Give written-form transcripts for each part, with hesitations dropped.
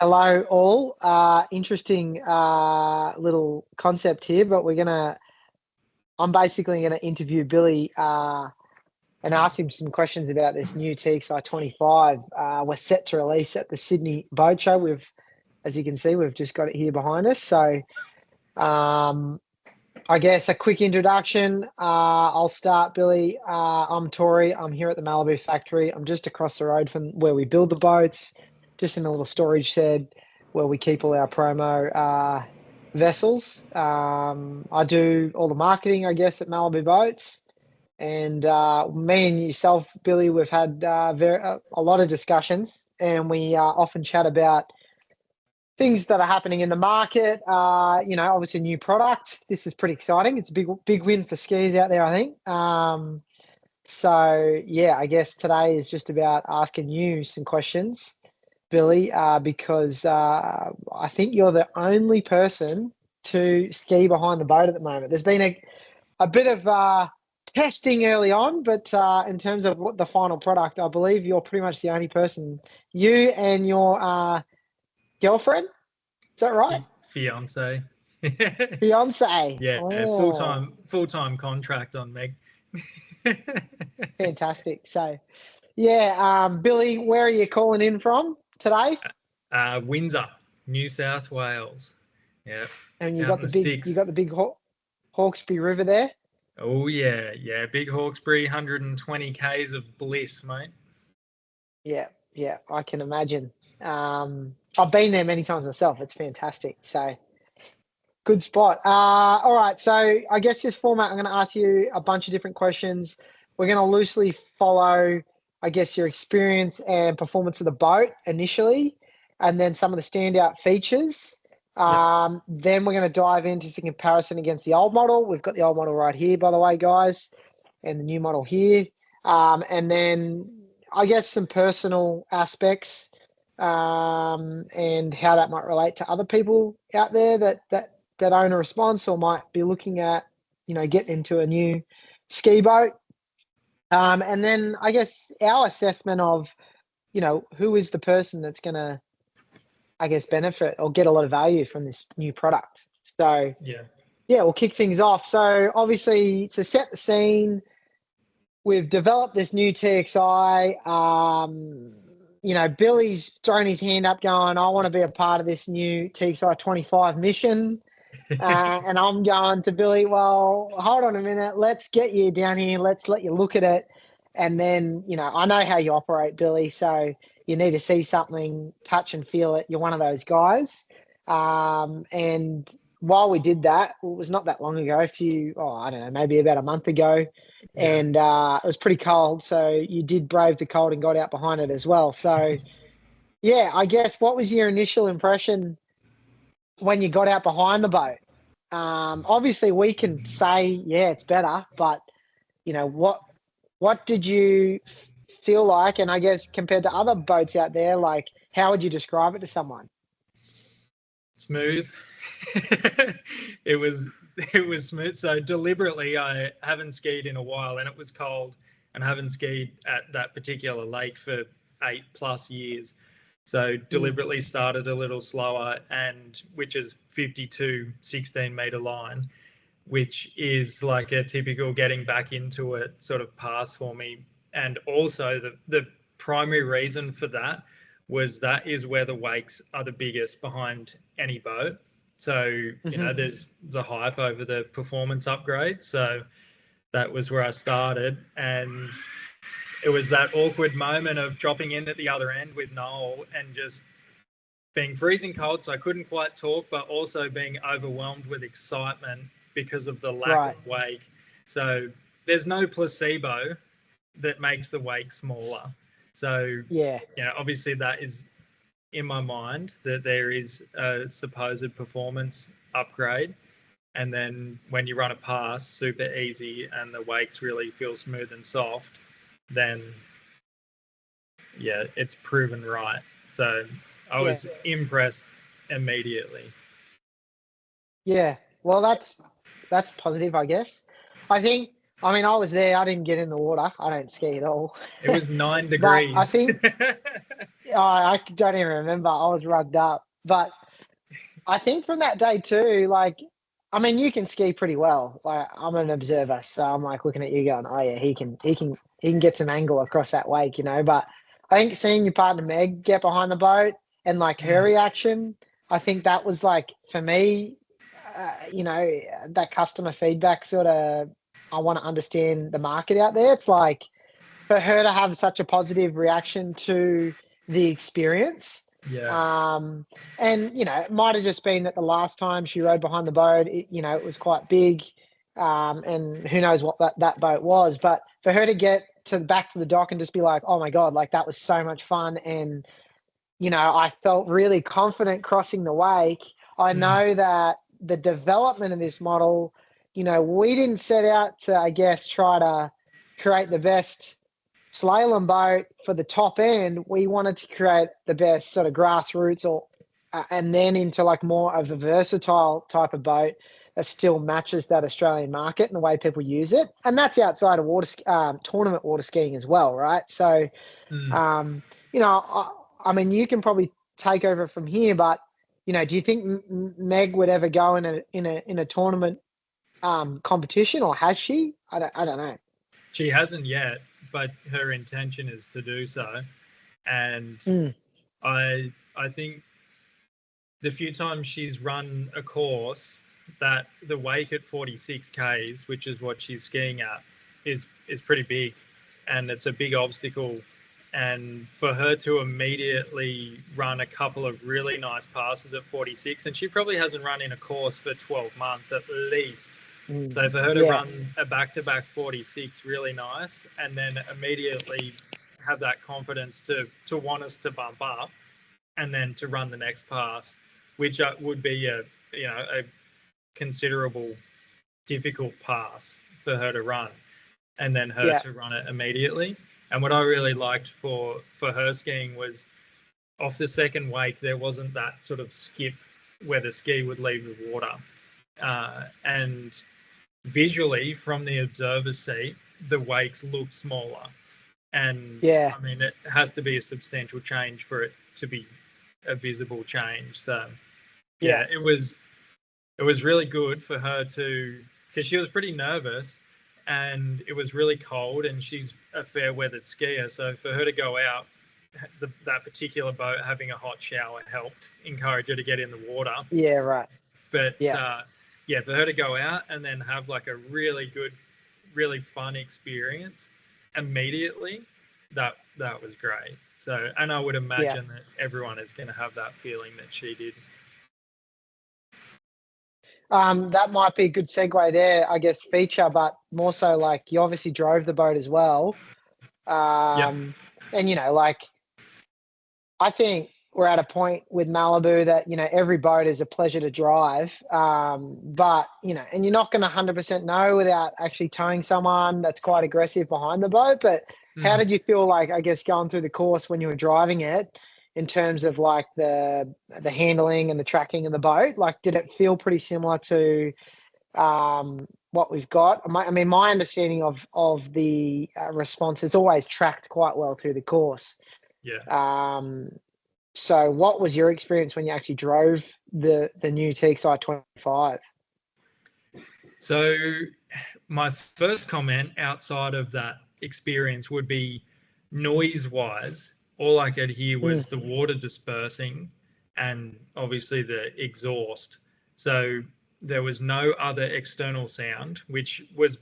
Hello, all. Interesting little concept here, but I'm basically gonna interview Billy and ask him some questions about this new TXi 25. We're set to release at the Sydney Boat Show. As you can see, we've just got it here behind us. So, I guess a quick introduction. I'll start, Billy. I'm Thorry. I'm here at the Malibu factory. I'm just across the road from where we build the boats, just in a little storage shed where we keep all our promo vessels. I do all the marketing, I guess, at Malibu Boats. And me and yourself, Billy, we've had a lot of discussions, and we often chat about things that are happening in the market. Obviously new product. This is pretty exciting. It's a big win for skiers out there, I think. So yeah, I guess today is just about asking you some questions, Billy, because I think you're the only person to ski behind the boat at the moment. There's been a bit of testing early on, but in terms of what the final product, I believe you're pretty much the only person. You and your girlfriend, is that right? Fiance. Fiance. Yeah, Oh, full-time contract on Meg. fantastic. So, yeah, Billy, where are you calling in from today? Windsor, New South Wales. Yeah, And you out got in the you sticks. got the big Hawkesbury River there. Oh yeah, big Hawkesbury, 120 k's of bliss, mate. Yeah, I can imagine. I've been there many times myself. It's fantastic. So, good spot. All right. So I guess this format, I'm going to ask you a bunch of different questions. We're going to loosely follow, I guess, your experience and performance of the boat initially, and then some of the standout features. Then we're going to dive into some comparison against the old model. We've got the old model right here, by the way, guys, and the new model here. And then I guess some personal aspects and how that might relate to other people out there that own a Response or might be looking at, getting into a new ski boat. And then I guess our assessment of, who is the person that's going to, I guess, benefit or get a lot of value from this new product. So, yeah, we'll kick things off. So obviously, to set the scene, we've developed this new TXi. Billy's thrown his hand up going, I want to be a part of this new TXi 25 mission. And I'm going to Billy, well, hold on a minute. Let's get you down here. Let's let you look at it. And then, I know how you operate, Billy. So you need to see something, touch and feel it. You're one of those guys. And while we did that, it was not that long ago, I don't know, maybe about a month ago. Yeah. And it was pretty cold. So you did brave the cold and got out behind it as well. So, yeah, I guess what was your initial impression when you got out behind the boat? Obviously, we can say, yeah, it's better, but what did you feel like? And I guess compared to other boats out there, like how would you describe it to someone? Smooth. It was smooth. So deliberately, I haven't skied in a while, and it was cold, and I haven't skied at that particular lake for 8+ years. So deliberately started a little slower, and which is 52 16-meter line, which is like a typical getting back into it sort of pass for me. And also the primary reason for that was that is where the wakes are the biggest behind any boat. So, there's the hype over the performance upgrade. So that was where I started. And it was that awkward moment of dropping in at the other end with Noel and just being freezing cold. So I couldn't quite talk, but also being overwhelmed with excitement because of the lack of wake. So there's no placebo that makes the wake smaller. So, obviously that is in my mind that there is a supposed performance upgrade. And then when you run a pass super easy and the wakes really feel smooth and soft, then it's proven right. So I was impressed immediately. Yeah, well, that's positive, I guess. I think I mean, I was there. I didn't get in the water. I don't ski at all. It was 9 But degrees. I think I don't even remember. I was rugged up. But I think from that day too, like, I mean, you can ski pretty well. Like, I'm an observer, so I'm like looking at you going, oh yeah, he can get some angle across that wake, you know. But I think seeing your partner Meg get behind the boat and like her reaction, I think that was like for me, you know, that customer feedback sort of. I want to understand the market out there. It's like for her to have such a positive reaction to the experience. Yeah. And you know, it might have just been that the last time she rode behind the boat, you know, it was quite big, and who knows what that boat was. But for her to get to back to the dock and just be like, "Oh my god, like that was so much fun," and you know, I felt really confident crossing the wake. I know that the development of this model, you know, we didn't set out to, I guess, try to create the best slalom boat for the top end. We wanted to create the best sort of grassroots or and then into like more of a versatile type of boat that still matches that Australian market and the way people use it. And that's outside of tournament water skiing as well, right? So, you know, I mean, you can probably take over from here, but you know, do you think Meg would ever go in a tournament competition, or has she? I don't know. She hasn't yet, but her intention is to do so. And I think the few times she's run a course, that the wake at 46 Ks, which is what she's skiing at, is pretty big, and it's a big obstacle. And for her to immediately run a couple of really nice passes at 46, and she probably hasn't run in a course for 12 months at least. So for her to run a back-to-back 46 really nice, and then immediately have that confidence to want us to bump up, and then to run the next pass, which would be a considerable difficult pass for her to run, and then her to run it immediately. And what I really liked for her skiing was off the second wake, there wasn't that sort of skip where the ski would leave the water. And visually from the observer's seat, the wakes look smaller. And I mean, it has to be a substantial change for it to be a visible change. So it was really good for her to, because she was pretty nervous and it was really cold, and she's a fair weathered skier. So for her to go out, that particular boat having a hot shower helped encourage her to get in the water. Yeah, right. But for her to go out and then have like a really good, really fun experience immediately, that was great. So, and I would imagine that everyone is going to have that feeling that she did. That might be a good segue there, I guess, feature, but more so like you obviously drove the boat as well. And, you know, like I think we're at a point with Malibu that, you know, every boat is a pleasure to drive. But, you know, and you're not going to 100% know without actually towing someone that's quite aggressive behind the boat. But how did you feel like, I guess, going through the course when you were driving it in terms of like the handling and the tracking of the boat? Like, did it feel pretty similar to what we've got? I mean, my understanding of the response is always tracked quite well through the course. So what was your experience when you actually drove the new TXi 25? So my first comment outside of that experience would be noise-wise, all I could hear was the water dispersing and obviously the exhaust. So there was no other external sound, which was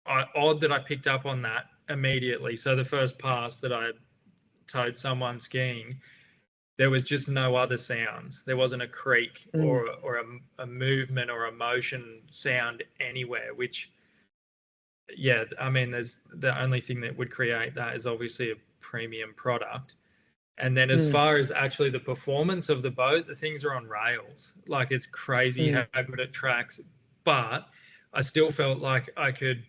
odd that I picked up on that immediately. So the first pass that I towed someone skiing, there was just no other sounds. There wasn't a creak or a movement or a motion sound anywhere, which, I mean, there's the only thing that would create that is obviously a premium product. And then as far as actually the performance of the boat, the things are on rails. Like, it's crazy how good it tracks. But I still felt like I could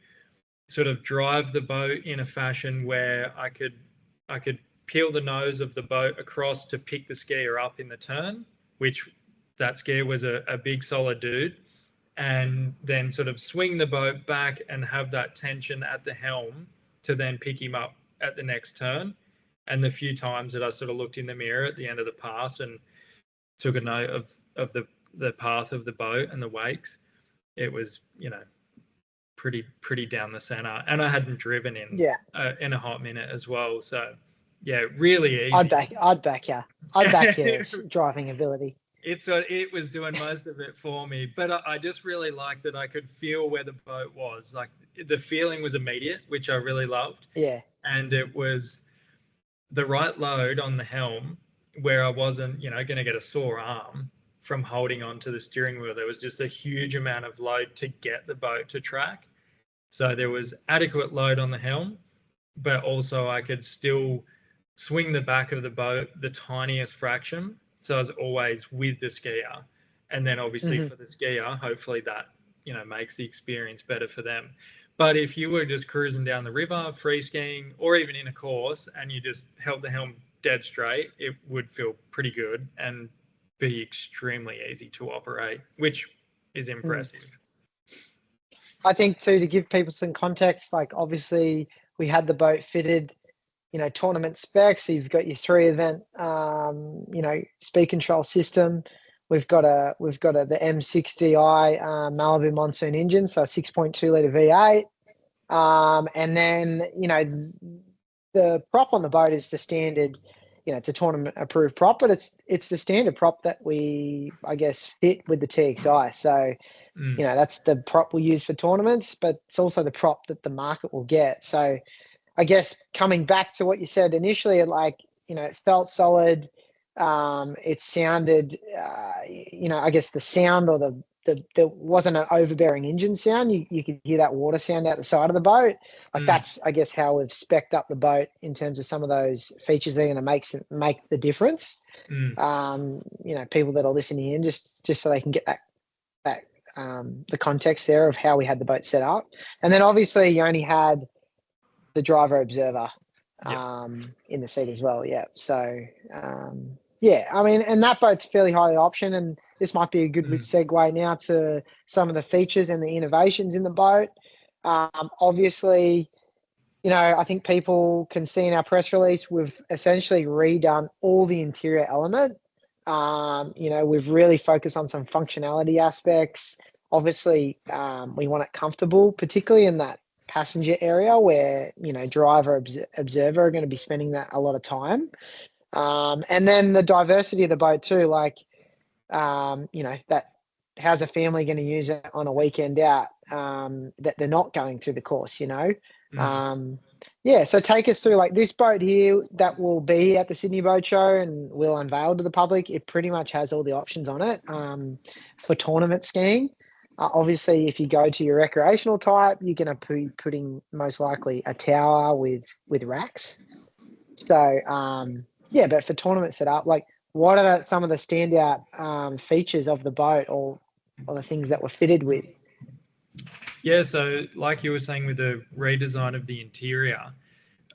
sort of drive the boat in a fashion where I could peel the nose of the boat across to pick the skier up in the turn, which that skier was a big solid dude. and then sort of swing the boat back and have that tension at the helm to then pick him up at the next turn. And the few times that I sort of looked in the mirror at the end of the pass and took a note of the path of the boat and the wakes, it was, you know, pretty down the center. And I hadn't driven in a hot minute as well. So yeah, really easy. I'd back you. I'd back your driving ability. It was doing most of it for me, but I just really liked that I could feel where the boat was. Like the feeling was immediate, which I really loved. Yeah. And it was the right load on the helm where I wasn't, you know, going to get a sore arm from holding on to the steering wheel. There was just a huge amount of load to get the boat to track. So there was adequate load on the helm, but also I could still swing the back of the boat the tiniest fraction. So I was always with the skier. And then obviously for the skier, hopefully that, you know, makes the experience better for them. But if you were just cruising down the river, free skiing, or even in a course, and you just held the helm dead straight, it would feel pretty good and be extremely easy to operate, which is impressive. I think too, to give people some context, like obviously we had the boat fitted, you know, tournament specs. So you've got your 3-event, you know, speed control system. We've got the M60i Malibu Monsoon engine, so a 6.2 litre V8. And then, you know, the prop on the boat is the standard, you know, it's a tournament approved prop, but it's the standard prop that we, I guess, fit with the TXi. So, you know, that's the prop we use for tournaments, but it's also the prop that the market will get. So I guess coming back to what you said initially, it you know, it felt solid. It sounded, you know, I guess the sound or there wasn't an overbearing engine sound. You could hear that water sound out the side of the boat. Like that's, I guess, how we've spec'd up the boat in terms of some of those features that are going to make the difference. You know, people that are listening in, just so they can get that the context there of how we had the boat set up. And then obviously you only had the driver observer in the seat as well. Yeah. So, yeah, I mean, and that boat's fairly highly optioned, and this might be a good segue now to some of the features and the innovations in the boat. Obviously, you know, I think people can see in our press release, we've essentially redone all the interior element. You know, we've really focused on some functionality aspects. Obviously, we want it comfortable, particularly in that passenger area where, you know, driver observer are going to be spending that a lot of time. And then the diversity of the boat too, like, you know, that how's a family going to use it on a weekend out, that they're not going through the course, you know? Yeah, so take us through like this boat here that will be at the Sydney Boat Show and will unveil to the public. It pretty much has all the options on it for tournament skiing. Obviously, if you go to your recreational type, you're going to be putting most likely a tower with racks. So, yeah, but for tournament setup, like what are some of the standout features of the boat or the things that were fitted with? Yeah, so like you were saying with the redesign of the interior,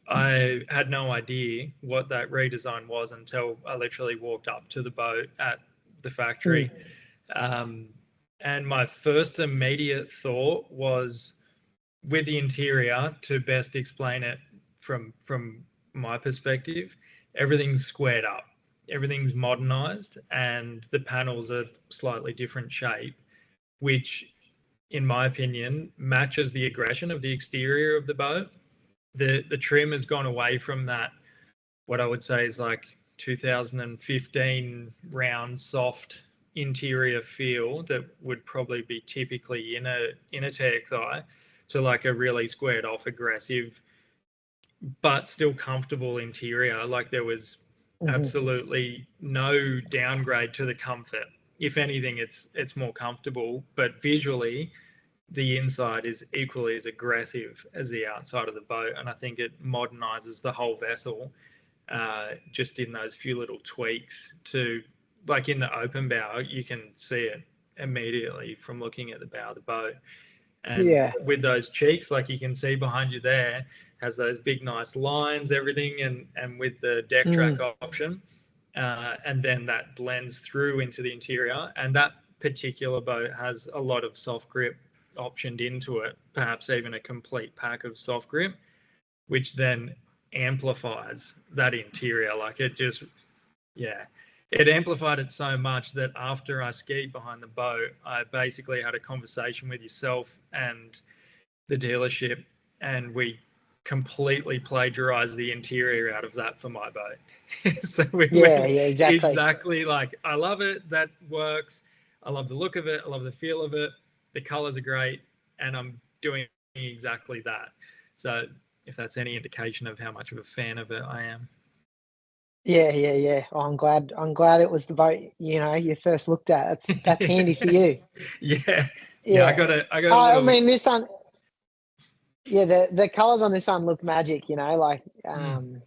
I had no idea what that redesign was until I literally walked up to the boat at the factory. And my first immediate thought was, with the interior, to best explain it from my perspective, everything's squared up, everything's modernized, and the panels are slightly different shape, which in my opinion matches the aggression of the exterior of the boat. The trim has gone away from that, what I would say is like 2015 round soft interior feel that would probably be typically in a TXi, to like a really squared off, aggressive, but still comfortable interior. Like there was absolutely no downgrade to the comfort. If anything, it's more comfortable, but visually the inside is equally as aggressive as the outside of the boat. And I think it modernizes the whole vessel, just in those few little tweaks to, like in the open bow, you can see it immediately from looking at the bow of the boat. And with those cheeks, like you can see behind you there, has those big nice lines, everything, and with the deck track option, and then that blends through into the interior, and that particular boat has a lot of soft grip optioned into it, perhaps even a complete pack of soft grip, which then amplifies that interior. Like it just, yeah, it amplified it so much that after I skied behind the boat, I basically had a conversation with yourself and the dealership, and we completely plagiarized the interior out of that for my boat. So we went exactly like, I love it, that works, I love the look of it, I love the feel of it, the colors are great, and I'm doing exactly that. So if that's any indication of how much of a fan of it I am. Yeah. Oh, I'm glad it was the boat, you first looked at. That's handy for you. Yeah. I got a I mean, this one, the colors on this one look magic, like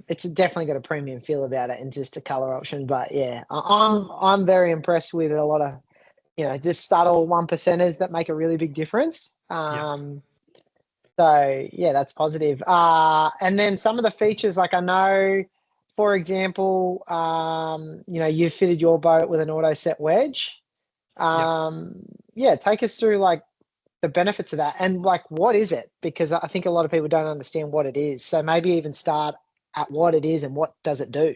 it's definitely got a premium feel about it and just a color option. But yeah, I'm very impressed with a lot of, just subtle 1%ers that make a really big difference. So yeah, that's positive. And then some of the features, like I know, for example, you fitted your boat with an auto set wedge. Yeah, take us through like the benefits of that and like what is it? Because I think a lot of people don't understand what it is. So maybe even start at what it is and what does it do.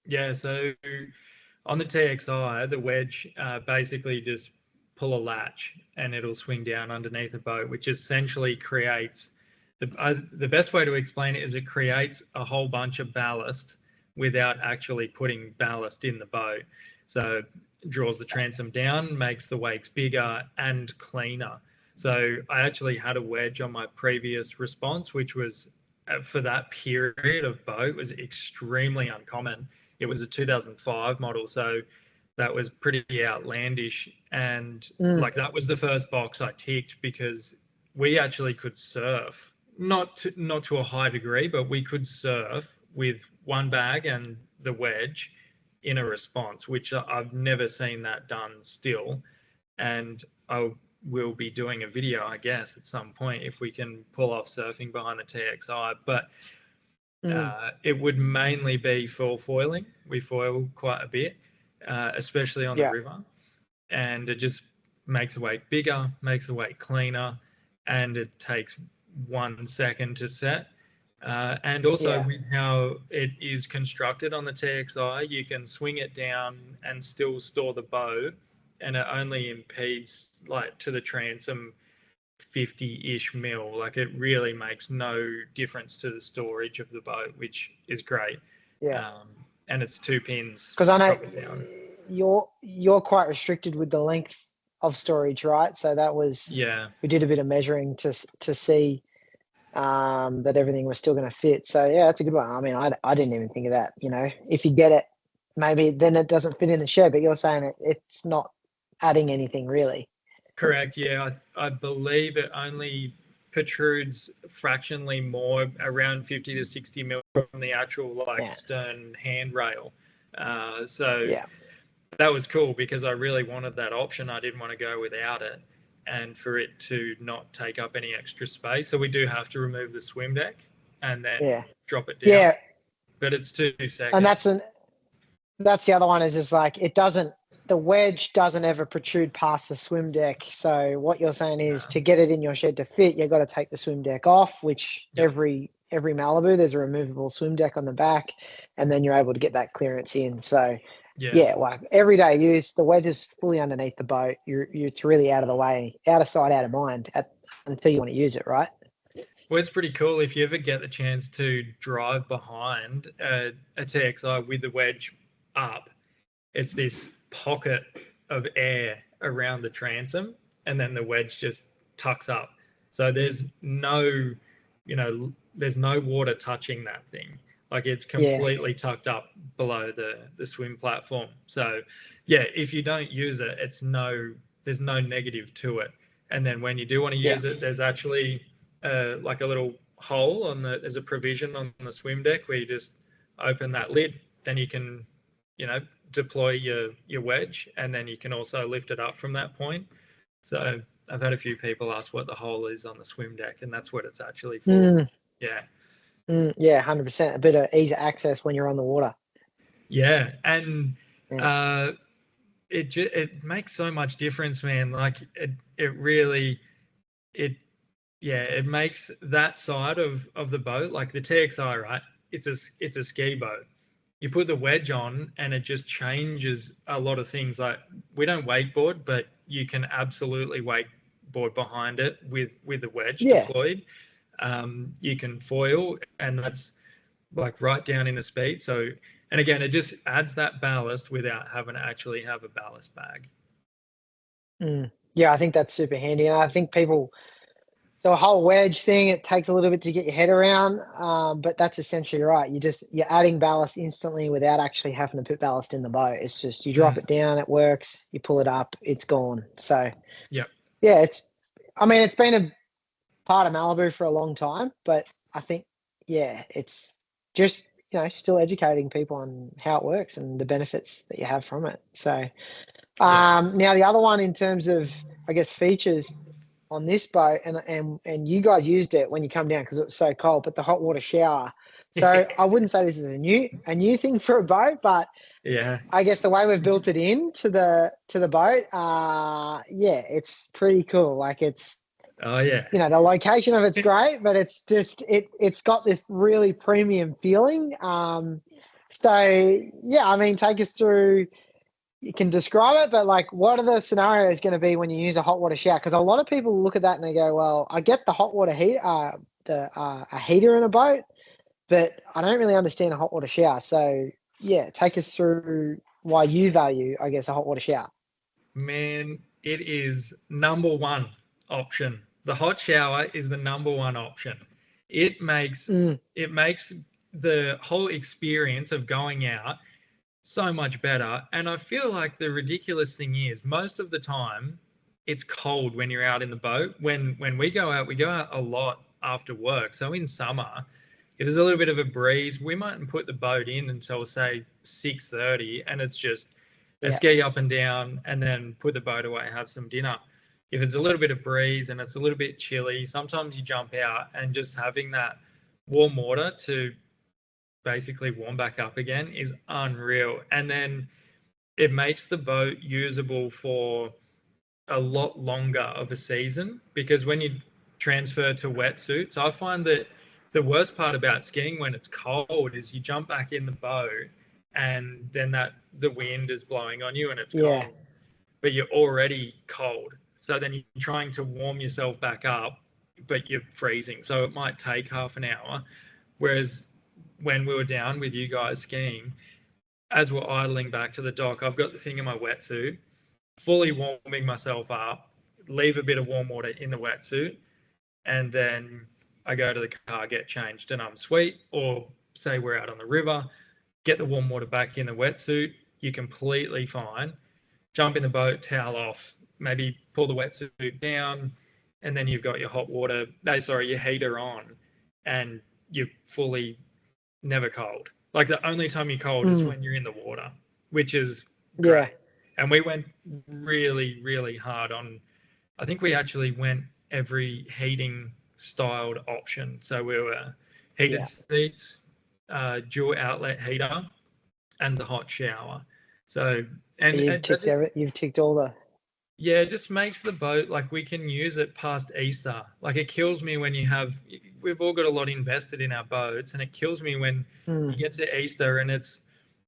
Yeah, so on the TXi, the wedge basically just pull a latch and it'll swing down underneath a boat, which essentially creates the best way to explain it is it creates a whole bunch of ballast without actually putting ballast in the boat. So it draws the transom down, makes the wakes bigger and cleaner. So I actually had a wedge on my previous Response, which was for that period of boat was extremely uncommon. It was a 2005 model, so that was pretty outlandish. And like that was the first box I ticked because we actually could surf, not to a high degree, but we could surf with one bag and the wedge in a Response, which I've never seen that done still. And I will be doing a video, I guess, at some point if we can pull off surfing behind the TXi. But it would mainly be for foiling. We foil quite a bit, especially on the river. And it just makes the wake bigger, makes the wake cleaner, and it takes 1 second to set. And also with how it is constructed on the TXi, you can swing it down and still store the boat, and it only impedes like to the transom 50-ish mil. Like it really makes no difference to the storage of the boat, which is great. And it's 2 pins. Because I know you're quite restricted with the length of storage, right? So that was we did a bit of measuring to see that everything was still going to fit. So yeah, that's a good one. I mean, I didn't even think of that. If you get it, maybe then it doesn't fit in the shed, but you're saying it's not adding anything really. Correct. Yeah, I believe it only protrudes fractionally more, around 50 to 60 mil from the actual stern handrail. So that was cool because I really wanted that option. I didn't want to go without it, and for it to not take up any extra space. So we do have to remove the swim deck and then drop it down. Yeah, but it's 2 seconds. And that's the other one is just like the wedge doesn't ever protrude past the swim deck. So what you're saying is to get it in your shed to fit, you've got to take the swim deck off, which every Malibu, there's a removable swim deck on the back, and then you're able to get that clearance in. So like everyday use, the wedge is fully underneath the boat. It's really out of the way, out of sight, out of mind until you want to use it, right? Well, it's pretty cool if you ever get the chance to drive behind a TXi with the wedge up. It's this pocket of air around the transom, and then the wedge just tucks up. So there's no water touching that thing. Like it's completely tucked up below the swim platform. So if you don't use it, there's no negative to it. And then when you do want to use it, there's actually like a little hole there's a provision on the swim deck where you just open that lid, then you can, deploy your wedge, and then you can also lift it up from that point. So I've had a few people ask what the hole is on the swim deck, and that's what it's actually for. Yeah, 100%. A bit of ease of access when you're on the water. And it makes so much difference, man. Like it really it yeah, it makes that side of the boat, like the TXi, right? It's a ski boat. You put the wedge on and it just changes a lot of things. Like we don't wakeboard, but you can absolutely wakeboard behind it with the wedge Yeah. deployed. You can foil, and that's like right down in the speed. So, and again, it just adds that ballast without having to actually have a ballast bag. Yeah, I think that's super handy. And I think people, the whole wedge thing, it takes a little bit to get your head around. But that's essentially right. You're adding ballast instantly without actually having to put ballast in the boat. It's just you drop it down, it works, you pull it up, it's gone. So Yeah. yeah, it's been a part of Malibu for a long time, but I think, yeah, it's just, still educating people on how it works and the benefits that you have from it. So, now the other one in terms of, I guess, features on this boat, and you guys used it when you come down because it was so cold, but the hot water shower. So I wouldn't say this is a new thing for a boat, but Yeah. I guess the way we've built it into the boat, yeah, it's pretty cool. Like Oh yeah. the location of it's great, but it's just it's got this really premium feeling. So yeah, I mean, take us through. You can describe it, but like, what are the scenarios going to be when you use a hot water shower? Because a lot of people look at that and they go, "Well, I get the hot water heat, a heater in a boat, but I don't really understand a hot water shower." So yeah, take us through why you value, I guess, a hot water shower. Man, it is number one option. The hot shower is the number one option. It makes it makes the whole experience of going out so much better. And I feel like the ridiculous thing is most of the time it's cold when you're out in the boat. When we go out a lot after work. So in summer, if there's a little bit of a breeze, we mightn't put the boat in until say 6:30, and it's just a ski up and down, and then put the boat away, have some dinner. If it's a little bit of breeze and it's a little bit chilly, sometimes you jump out, and just having that warm water to basically warm back up again is unreal. And then it makes the boat usable for a lot longer of a season, because when you transfer to wetsuits, I find that the worst part about skiing when it's cold is you jump back in the boat and then the wind is blowing on you and it's cold, but you're already cold. So then you're trying to warm yourself back up, but you're freezing. So it might take half an hour. Whereas when we were down with you guys skiing, as we're idling back to the dock, I've got the thing in my wetsuit, fully warming myself up, leave a bit of warm water in the wetsuit, and then I go to the car, get changed, and I'm sweet. Or say we're out on the river, get the warm water back in the wetsuit, you're completely fine. Jump in the boat, towel off, maybe pull the wetsuit down, and then you've got your your heater on, and you're fully never cold. Like the only time you're cold is when you're in the water, which is great. Yeah. And we went really, really hard on, I think we actually went every heating styled option. So we were heated seats, dual outlet heater, and the hot shower. So, and you've ticked all the. Yeah, it just makes the boat like we can use it past Easter. Like it kills me when we've all got a lot invested in our boats, and it kills me when you get to Easter and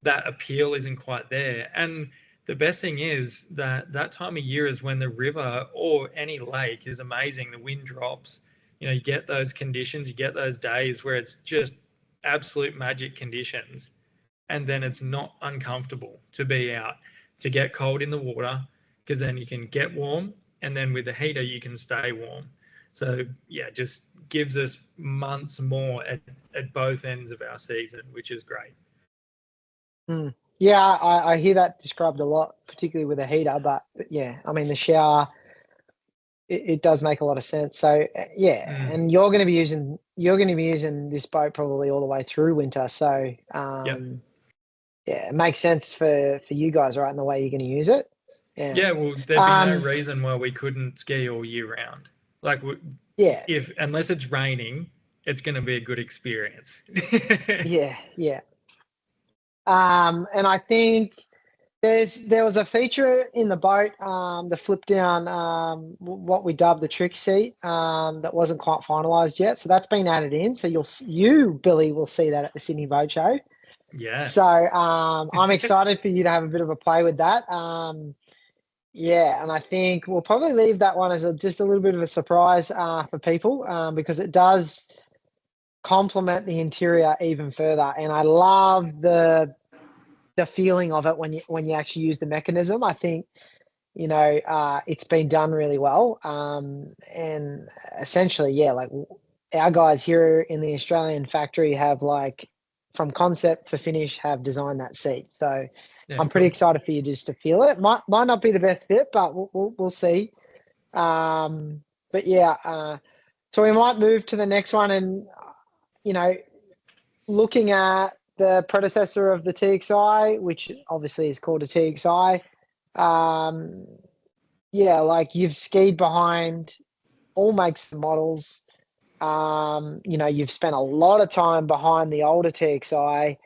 that appeal isn't quite there. And the best thing is that time of year is when the river or any lake is amazing. The wind drops, you get those conditions, you get those days where it's just absolute magic conditions. And then it's not uncomfortable to be out, to get cold in the water, because then you can get warm, and then with the heater you can stay warm. So yeah, just gives us months more at both ends of our season, which is great. Yeah, I hear that described a lot, particularly with a heater. But yeah, I mean the shower, it does make a lot of sense. So yeah, and you're going to be using this boat probably all the way through winter. So yeah, it makes sense for you guys, right, in the way you're going to use it. Yeah, well, there'd be no reason why we couldn't ski all year round. Like, unless it's raining, it's going to be a good experience. Yeah. And I think There was a feature in the boat, the flip down, what we dubbed the trick seat, that wasn't quite finalised yet. So that's been added in. So you, Billy, will see that at the Sydney Boat Show. Yeah. So I'm excited for you to have a bit of a play with that. Yeah, and I think we'll probably leave that one as just a little bit of a surprise for people, because it does complement the interior even further. And I love the feeling of it when you actually use the mechanism. I think it's been done really well. And essentially, yeah, like our guys here in the Australian factory have, like, from concept to finish, have designed that seat. So Yeah, I'm pretty cool. excited for you just to feel it. Might not be the best fit, but we'll see. But yeah, so we might move to the next one, and you know, looking at the predecessor of the TXi, which obviously is called a TXi. Um, yeah, like, you've skied behind all makes and models. You've spent a lot of time behind the older TXi.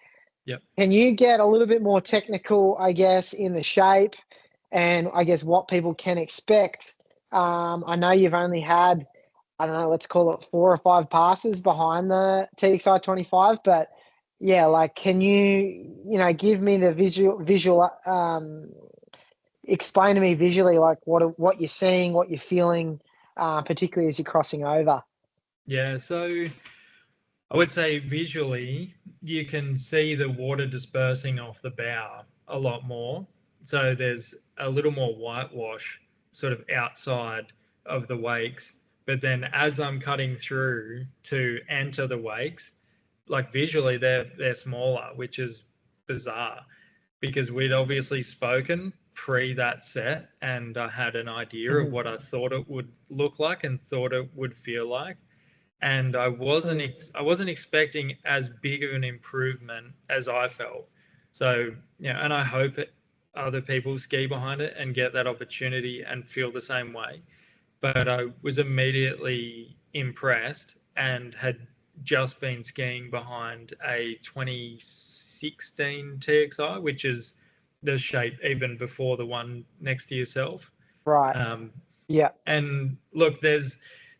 Yep. Can you get a little bit more technical, I guess, in the shape and I guess what people can expect? I know you've only had, I don't know, let's call it 4 or 5 passes behind the TXi 25, but yeah, like, can give me the visual, explain to me visually, like, what you're seeing, what you're feeling, particularly as you're crossing over. Yeah, so I would say visually, you can see the water dispersing off the bow a lot more. So there's a little more whitewash sort of outside of the wakes. But then as I'm cutting through to enter the wakes, like, visually they're smaller, which is bizarre because we'd obviously spoken pre that set and I had an idea of Mhm. what I thought it would look like and thought it would feel like, and I wasn't expecting as big of an improvement as I felt. So yeah, and I hope other people ski behind it and get that opportunity and feel the same way. But I was immediately impressed and had just been skiing behind a 2016 TXi, which is the shape even before the one next to yourself. Right. Um, Yeah. and look, there's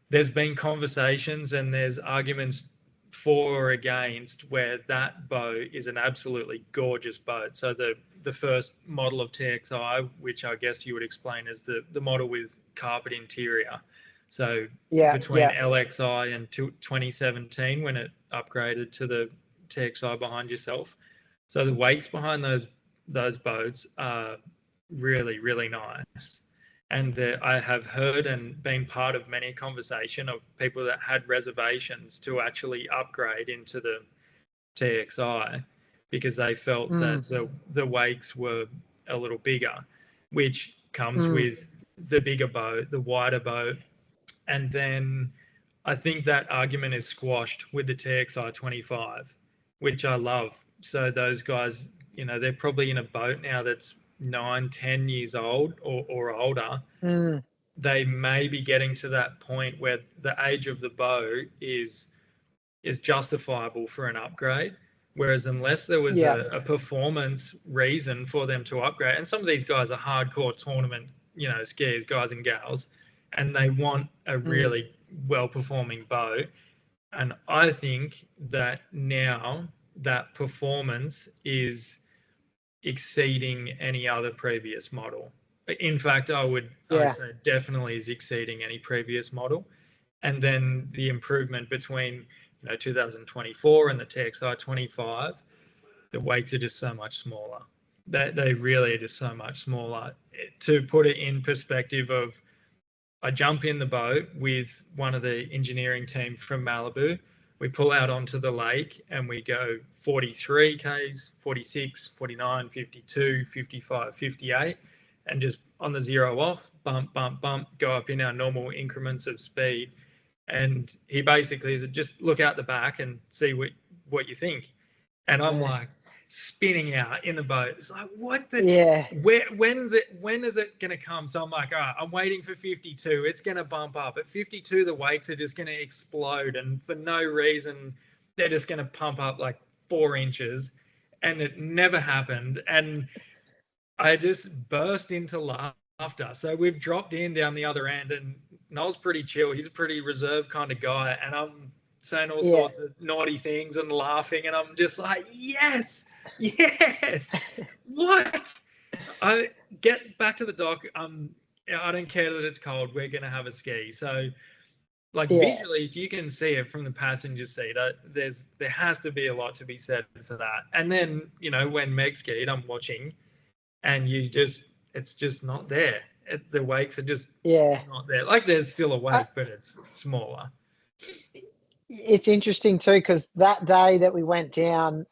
been conversations and there's arguments for or against where that boat is an absolutely gorgeous boat. So the first model of TXi, which I guess you would explain as the model with carpet interior. So Yeah. between Yeah. LXi and 2017 when it upgraded to the TXi behind yourself. So the weights behind those boats are really, really nice. And I have heard and been part of many conversation of people that had reservations to actually upgrade into the TXi because they felt Mm. that the wakes were a little bigger, which comes Mm. with the bigger boat, the wider boat. And then I think that argument is squashed with the TXi 25, which I love. So those guys, they're probably in a boat now that's 9, 10 years old or older. Mm. They may be getting to that point where the age of the boat is justifiable for an upgrade. Whereas unless there was Yeah. a performance reason for them to upgrade, and some of these guys are hardcore tournament, skiers, guys and gals, and they want a Mm. really well-performing boat. And I think that now that performance is exceeding any other previous model. In fact, I Yeah. say definitely is exceeding any previous model. And then the improvement between 2024 and the TXi 25, the weights are just so much smaller. They really are just so much smaller. To put it in perspective of, I jump in the boat with one of the engineering team from Malibu. We pull out onto the lake and we go 43 Ks, 46, 49, 52, 55, 58, and just on the zero off, bump, bump, bump, go up in our normal increments of speed. And he basically said, just look out the back and see what you think. And I'm Yeah. like, spinning out in the boat. It's like, what the? Yeah. When is it going to come? So I'm like, all right, I'm waiting for 52. It's going to bump up. At 52, the wakes are just going to explode. And for no reason, they're just going to pump up like 4 inches. And it never happened. And I just burst into laughter. So we've dropped in down the other end, and Noel's pretty chill. He's a pretty reserved kind of guy, and I'm saying all Yeah. sorts of naughty things and laughing, and I'm just like, yes, yes. What? I get back to the dock. I don't care that it's cold. We're gonna have a ski. So, like Yeah. visually, if you can see it from the passenger seat, there has to be a lot to be said for that. And then when Meg skied, I'm watching, and it's just not there. The wakes are just Yeah. not there. Like there's still a wake, but it's smaller. It's interesting too, because that day that we went down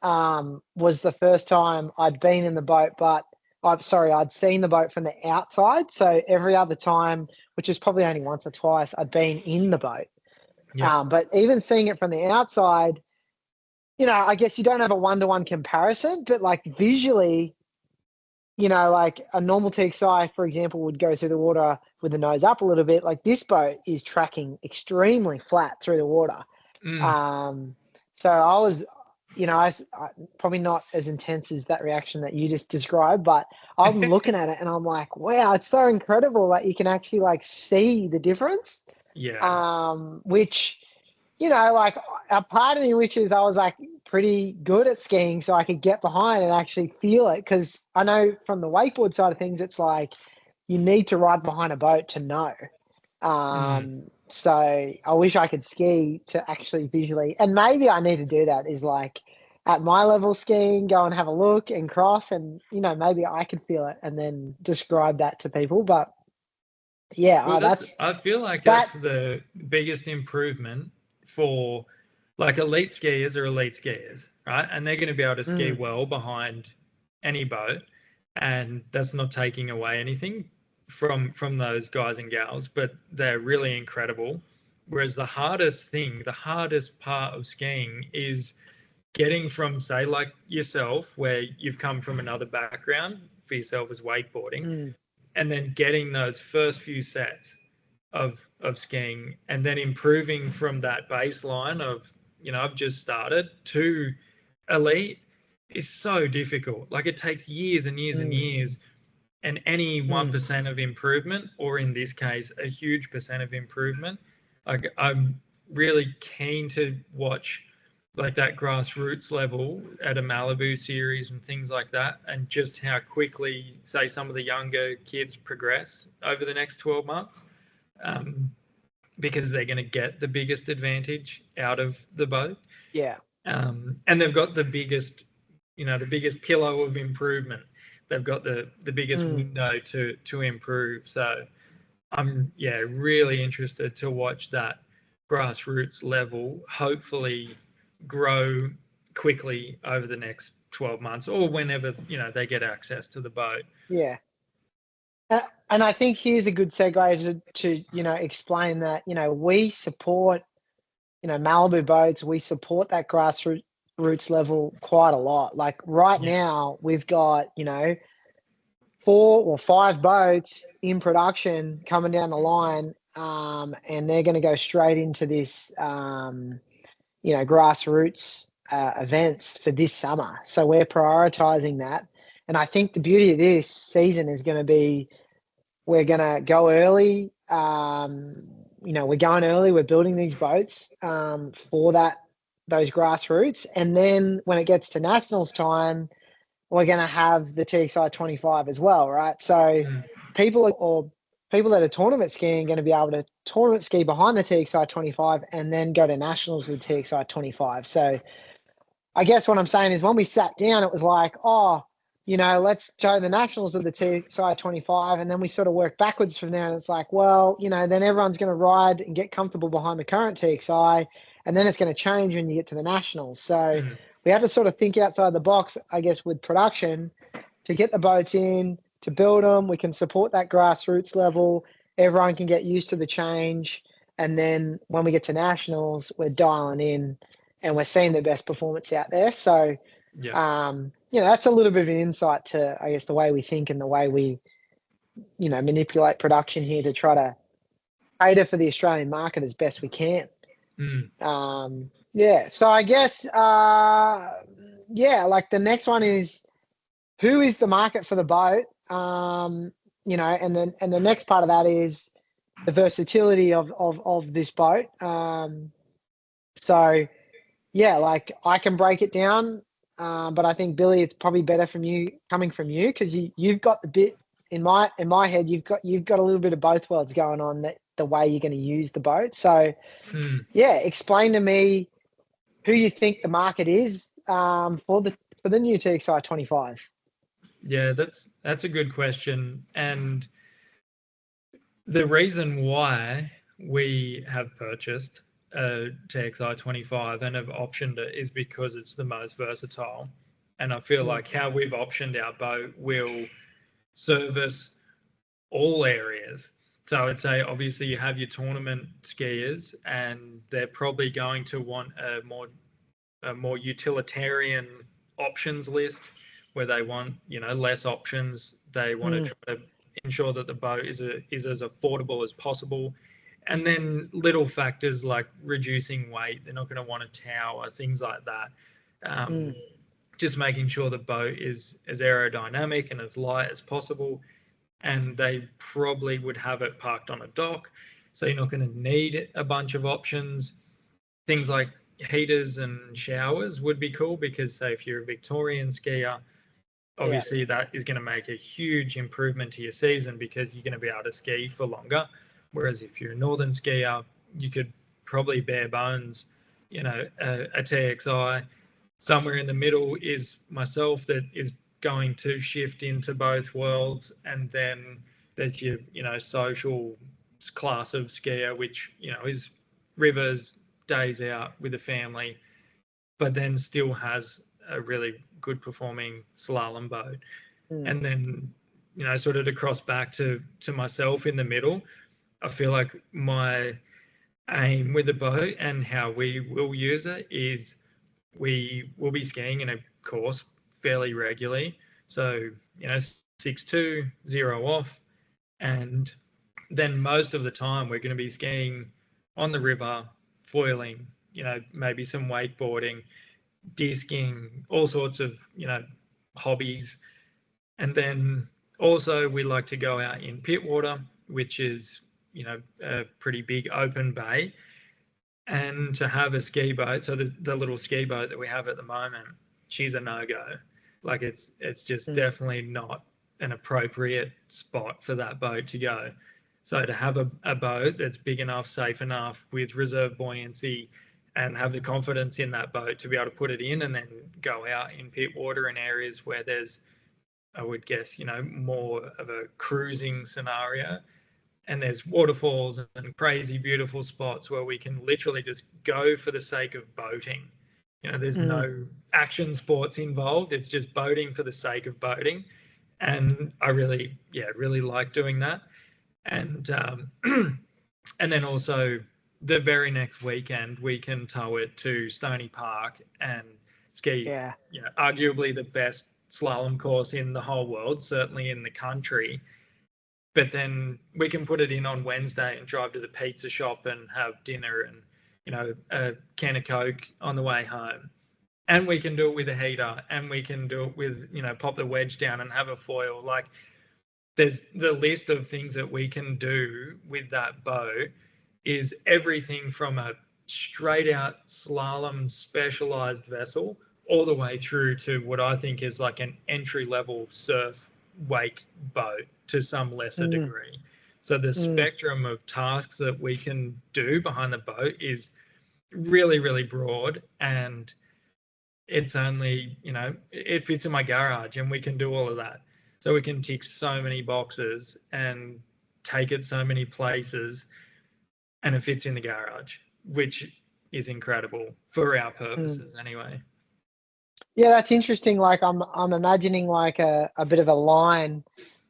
was the first time I'd been in the boat, but I'd seen the boat from the outside. So every other time, which is probably only once or twice, I'd been in the boat. Yeah. But even seeing it from the outside, I guess you don't have a one-to-one comparison, but like visually, like a normal TXi, for example, would go through the water with the nose up a little bit. Like this boat is tracking extremely flat through the water. So I was, I probably not as intense as that reaction that you just described, but I'm looking at it and I'm like, wow, it's so incredible that you can actually like see the difference. Yeah. Which, like a part of me wishes I was like pretty good at skiing so I could get behind and actually feel it. Cause I know from the wakeboard side of things, it's like you need to ride behind a boat to know. So I wish I could ski to actually visually, and maybe I need to do that is like at my level skiing, go and have a look and cross and, maybe I could feel it and then describe that to people. But yeah, Well, that's I feel like that. that's the biggest improvement for like elite skiers or elite skiers, right? And they're going to be able to ski well behind any boat, and that's not taking away anything from those guys and gals, but they're really incredible. Whereas the hardest part of skiing is getting from, say, like yourself, where you've come from another background for yourself as wakeboarding, and then getting those first few sets of skiing, and then improving from that baseline of I've just started to elite is so difficult. Like it takes years and years and years, and any 1% of improvement, or in this case a huge percent of improvement, like I'm really keen to watch like that grassroots level at a Malibu series and things like that, and just how quickly, say, some of the younger kids progress over the next 12 months, because they're going to get the biggest advantage out of the boat. Yeah. And they've got the biggest, the biggest pillow of improvement. They've got the biggest window to improve. So I'm really interested to watch that grassroots level hopefully grow quickly over the next 12 months, or whenever they get access to the boat. Yeah. And I think here's a good segue to explain that we support Malibu Boats. We support that grassroots level quite a lot. Like right now we've got 4 or 5 boats in production coming down the line, and they're going to go straight into this grassroots events for this summer. So we're prioritizing that. And I think the beauty of this season is going to be we're going to go early. We're going early. We're building these boats for those grassroots. And then when it gets to nationals time, we're going to have the TXi 25 as well, right? So people that are tournament skiing are going to be able to tournament ski behind the TXi 25 and then go to nationals with the TXi 25. So I guess what I'm saying is when we sat down, it was like, let's show the nationals of the TXi 25, and then we sort of work backwards from there. And it's like, well, then everyone's going to ride and get comfortable behind the current TXi, and then it's going to change when you get to the nationals. So we have to sort of think outside the box, I guess, with production to get the boats in, to build them. We can support that grassroots level. Everyone can get used to the change. And then when we get to nationals, we're dialing in and we're seeing the best performance out there. So, that's a little bit of an insight to, I guess, the way we think and the way we, manipulate production here to try to cater for the Australian market as best we can. So I guess, like the next one is who is the market for the boat? You know, and the next part of that is the versatility of this boat. So yeah, like I can break it down, but I think Billy, it's probably better coming from you because you've got the bit in my head. You've got a little bit of both worlds going on, that the way you're going to use the boat. So yeah, explain to me who you think the market is for the new TXi 25. Yeah, that's a good question. And the reason why we have purchased a TXi 25 and have optioned it is because it's the most versatile. And I feel like how we've optioned our boat will service all areas. So I'd say obviously you have your tournament skiers, and they're probably going to want a more utilitarian options list where they want, you know, less options. They want to try to ensure that the boat is as affordable as possible. And then little factors like reducing weight, they're not going to want a tower, things like that. Just making sure the boat is as aerodynamic and as light as possible. And they probably would have it parked on a dock, so you're not going to need a bunch of options. Things like heaters and showers would be cool because, say, if you're a Victorian skier, obviously that is going to make a huge improvement to your season because you're going to be able to ski for longer. Whereas if you're a northern skier, you could probably bare bones, you know, a TXi. Somewhere in the middle is myself that is going to shift into both worlds. And then there's your, you know, social class of skier, which, you know, is rivers, days out with the family, but then still has a really good performing slalom boat. And then, you know, sort of to cross back to myself in the middle, I feel like my aim with the boat and how we will use it is we will be skiing in a course fairly regularly. So, you know, 6-2, 0 off. And then most of the time we're going to be skiing on the river, foiling, you know, maybe some wakeboarding, disking, all sorts of, you know, hobbies. And then also we like to go out in Pittwater, which is, you know, a pretty big open bay, and to have a ski boat. So the little ski boat that we have at the moment, she's a no-go. Like it's just definitely not an appropriate spot for that boat to go. So to have a boat that's big enough, safe enough, with reserve buoyancy, and have the confidence in that boat to be able to put it in and then go out in Pittwater in areas where there's, I would guess, you know, more of a cruising scenario. And there's waterfalls and crazy beautiful spots where we can literally just go for the sake of boating. You know, there's no action sports involved. It's just boating for the sake of boating. And I really like doing that. And and then also the very next weekend, we can tow it to Stony Park and ski, you know, arguably the best slalom course in the whole world, certainly in the country. But then we can put it in on Wednesday and drive to the pizza shop and have dinner and, you know, a can of Coke on the way home. And we can do it with a heater, and we can do it with, you know, pop the wedge down and have a foil. Like, there's the list of things that we can do with that boat is everything from a straight out slalom specialized vessel all the way through to what I think is like an entry level surf wake boat to some lesser degree. So the spectrum of tasks that we can do behind the boat is really, really broad, and it's only, you know, it fits in my garage and we can do all of that. So we can tick so many boxes and take it so many places, and it fits in the garage, which is incredible for our purposes anyway. Yeah, that's interesting. Like I'm imagining like a bit of a line,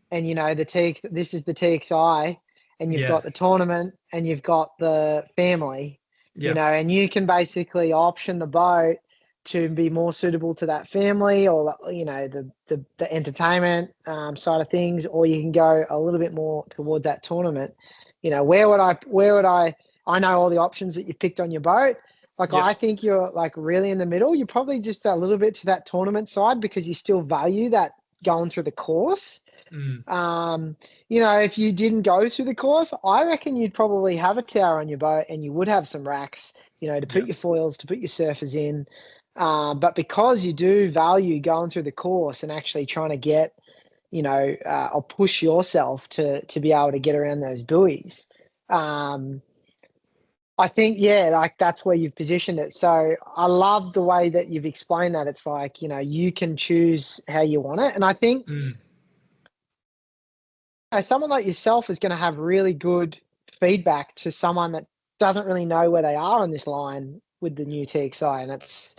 and you know, this is the TXi, and you've got the tournament and you've got the family, you know, and you can basically option the boat to be more suitable to that family, or, you know, the entertainment side of things, or you can go a little bit more towards that tournament. You know, where would I know all the options that you picked on your boat. Like, I think you're like really in the middle. You're probably just a little bit to that tournament side because you still value that going through the course. Mm. If you didn't go through the course, I reckon you'd probably have a tower on your boat and you would have some racks, to put your foils, to put your surfers in. But because you do value going through the course and actually trying to get, or push yourself to be able to get around those buoys, I think, that's where you've positioned it. So I love the way that you've explained that. It's like, you can choose how you want it. And I think someone like yourself is going to have really good feedback to someone that doesn't really know where they are on this line with the new TXi. And it's,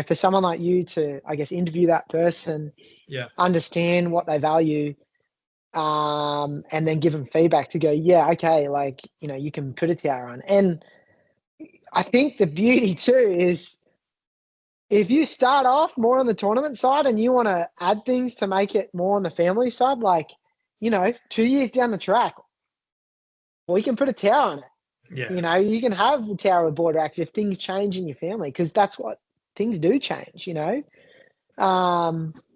for someone like you to, I guess, interview that person, understand what they value, and then give them feedback to go, okay, you can put a tower on. And I think the beauty too is if you start off more on the tournament side and you want to add things to make it more on the family side, 2 years down the track, we can put a tower on it. Yeah. You can have the tower with board racks if things change in your family, because that's what things do change, I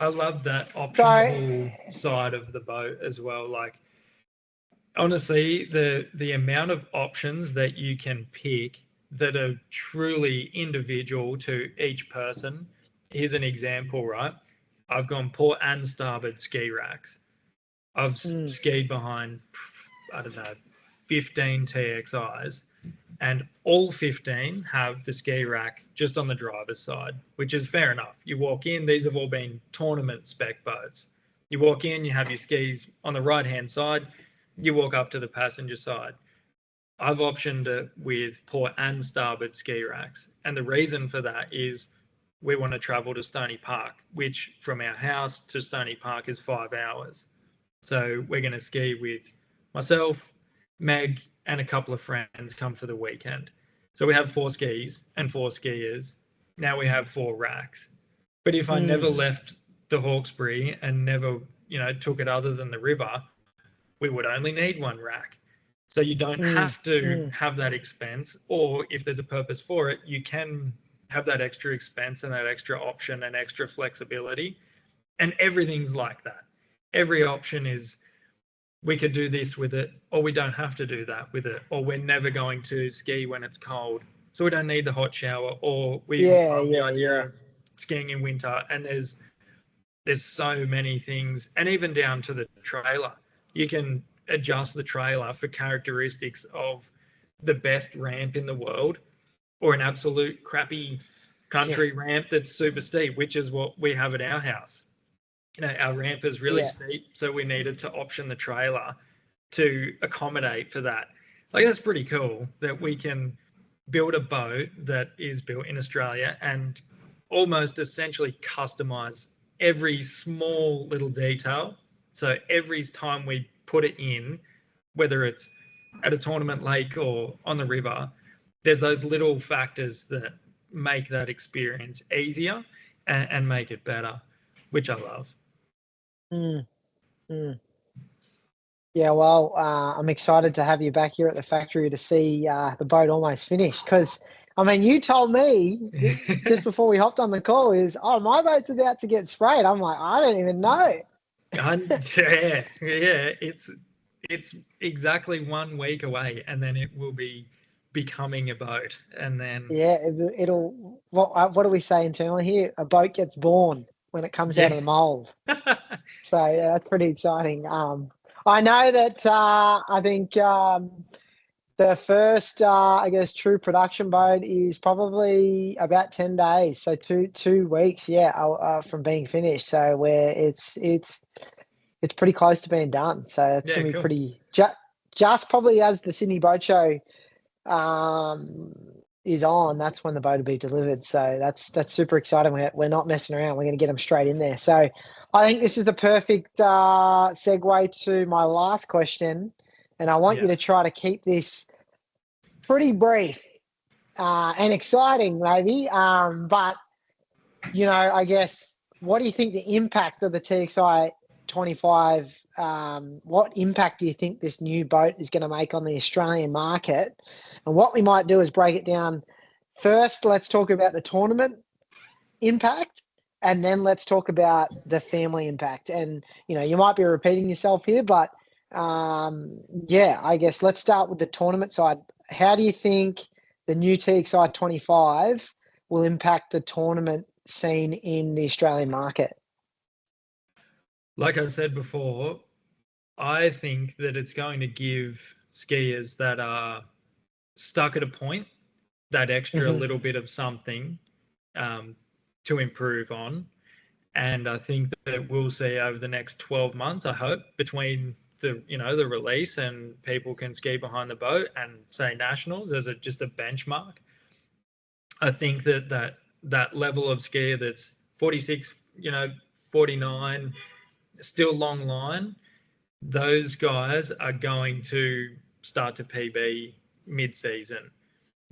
love that optional side of the boat as well. Like, honestly, the amount of options that you can pick that are truly individual to each person. Here's an example, right? I've gone port and starboard ski racks. I've skied behind, I don't know, 15 TXIs, and all 15 have the ski rack just on the driver's side, which is fair enough. You walk in, these have all been tournament spec boats. You walk in, you have your skis on the right-hand side, you walk up to the passenger side. I've optioned it with port and starboard ski racks. And the reason for that is we want to travel to Stony Park, which from our house to Stony Park is 5 hours. So we're going to ski with myself, Meg, and a couple of friends come for the weekend. So we have 4 skis and 4 skiers. Now we have 4 racks. But if I never left the Hawkesbury and never, took it other than the river, we would only need 1 rack. So you don't have to have that expense, or if there's a purpose for it, you can have that extra expense and that extra option and extra flexibility. And everything's like that. Every option is, we could do this with it, or we don't have to do that with it, or we're never going to ski when it's cold, so we don't need the hot shower, or we love the idea of skiing in winter. And there's so many things, and even down to the trailer. You can adjust the trailer for characteristics of the best ramp in the world or an absolute crappy country ramp that's super steep, which is what we have at our house. Our ramp is really steep, so we needed to option the trailer to accommodate for that. That's pretty cool that we can build a boat that is built in Australia and almost essentially customize every small little detail. So every time we put it in, whether it's at a tournament lake or on the river, there's those little factors that make that experience easier and make it better, which I love. Yeah, well, I'm excited to have you back here at the factory to see the boat almost finished, because you told me just before we hopped on the call my boat's about to get sprayed. I'm like, I don't even know. It's exactly 1 week away, and then it will be becoming a boat, and then it'll what do we say internally here? A boat gets born when it comes out of the mold. So that's pretty exciting. I know that I think the first true production boat is probably about 10 days, so two weeks from being finished. So where it's pretty close to being done. So it's going to be pretty just probably as the Sydney Boat Show is on, that's when the boat will be delivered. So that's super exciting. We're not messing around. We're going to get them straight in there. So I think this is the perfect segue to my last question, and I want you to try to keep this pretty brief and exciting, maybe. But I guess, what do you think the impact of the TXi 25? What impact do you think this new boat is going to make on the Australian market? And what we might do is break it down. First, let's talk about the tournament impact, and then let's talk about the family impact. And, you might be repeating yourself here, but yeah, I guess let's start with the tournament side. How do you think the new TXi 25 will impact the tournament scene in the Australian market? Like I said before, I think that it's going to give skiers that are stuck at a point that extra little bit of something to improve on. And I think that we'll see over the next 12 months, I hope, between the release and people can ski behind the boat and say nationals as just a benchmark. I think that level of skier that's 46, 49, still long line, those guys are going to start to PB mid-season.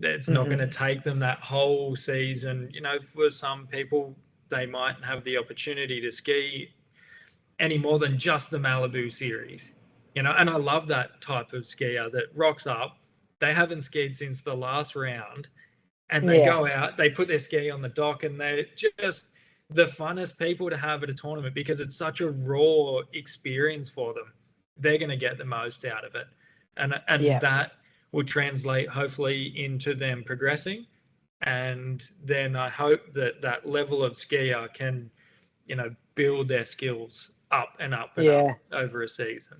It's not going to take them that whole season. For some people, they might have the opportunity to ski any more than just the Malibu series. And I love that type of skier that rocks up. They haven't skied since the last round, and they go out, they put their ski on the dock, and they're just the funnest people to have at a tournament because it's such a raw experience for them. They're going to get the most out of it. And that will translate hopefully into them progressing. And then I hope that level of skier can, build their skills up and up and up over a season.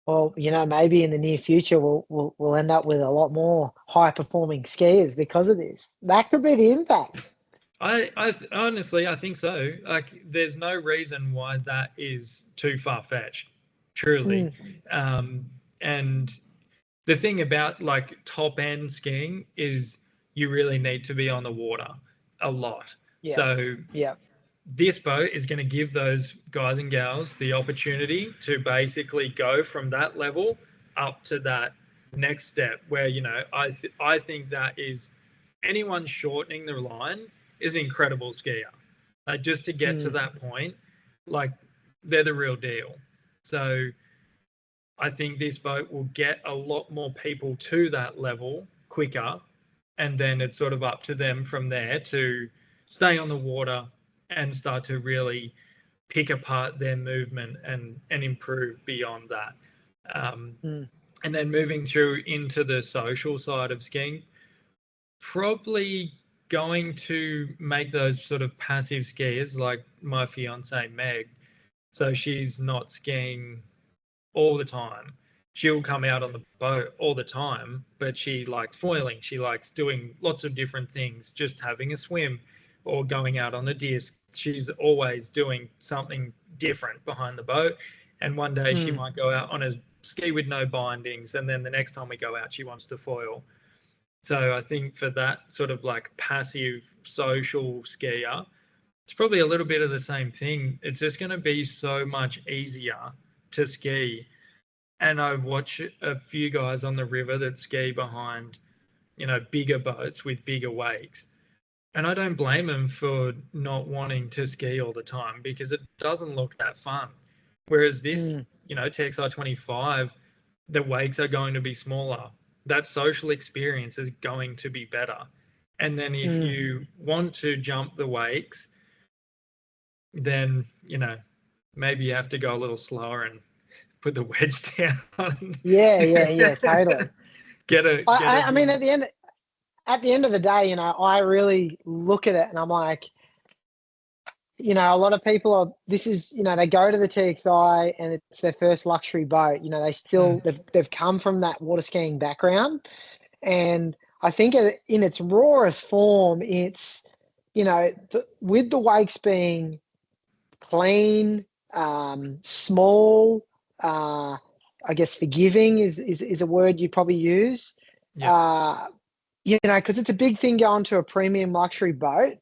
Well, maybe in the near future we'll end up with a lot more high performing skiers because of this. That could be the impact. I honestly, I think so. Like, there's no reason why that is too far-fetched, truly. And the thing about like top-end skiing is you really need to be on the water a lot. So this boat is going to give those guys and gals the opportunity to basically go from that level up to that next step where, I think that is anyone shortening the line is an incredible skier. Just to get to that point, like, they're the real deal. So I think this boat will get a lot more people to that level quicker, and then it's sort of up to them from there to stay on the water and start to really pick apart their movement and improve beyond that. And then moving through into the social side of skiing, probably going to make those sort of passive skiers like my fiance Meg. So she's not skiing all the time. She'll come out on the boat all the time, but she likes foiling. She likes doing lots of different things, just having a swim or going out on the disc. She's always doing something different behind the boat. And one day she might go out on a ski with no bindings, and then the next time we go out, she wants to foil. So I think for that sort of like passive social skier, it's probably a little bit of the same thing. It's just going to be so much easier to ski. And I watch a few guys on the river that ski behind, bigger boats with bigger wakes. And I don't blame them for not wanting to ski all the time because it doesn't look that fun. Whereas this, TXi 25, the wakes are going to be smaller. That social experience is going to be better. And then if you want to jump the wakes, then, maybe you have to go a little slower and put the wedge down. Totally. I mean, at the end of the day, I really look at it and I'm like, a lot of people are, they go to the TXi and it's their first luxury boat. They've come from that water skiing background. And I think in its rawest form, it's, with the wakes being clean, small, I guess forgiving is a word you'd probably use. Because it's a big thing going to a premium luxury boat.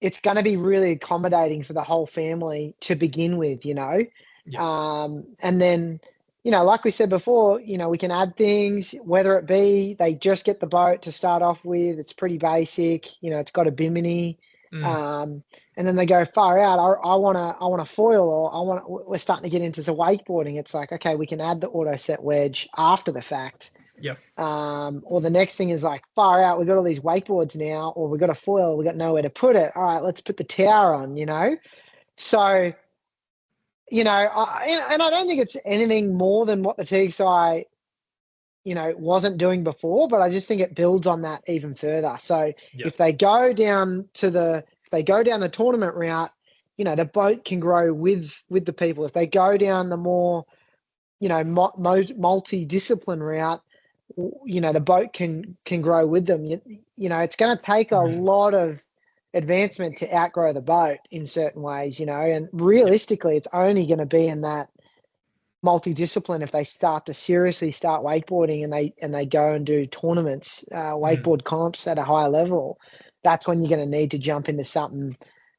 It's going to be really accommodating for the whole family to begin with, and then, like we said before, we can add things, whether it be they just get the boat to start off with. It's pretty basic, it's got a bimini, and then they go far out. I want to foil, or we're starting to get into some wakeboarding. It's like, okay, we can add the auto set wedge after the fact. Yep. Or the next thing is like, far out, we've got all these wakeboards now, or we've got a foil, we've got nowhere to put it. All right, let's put the tower on, you know? So, you know, and I don't think it's anything more than what the TXi, you know, wasn't doing before, but I just think it builds on that even further. So Yep. if they go down the tournament route, you know, the boat can grow with the people. If they go down the more, you know, multi-discipline route, you know, the boat can grow with them. You know, it's going to take a lot of advancement to outgrow the boat in certain ways, you know, and realistically, it's only going to be in that multidiscipline if they start to seriously start wakeboarding and they go and do tournaments, wakeboard comps at a higher level. That's when you're going to need to jump into something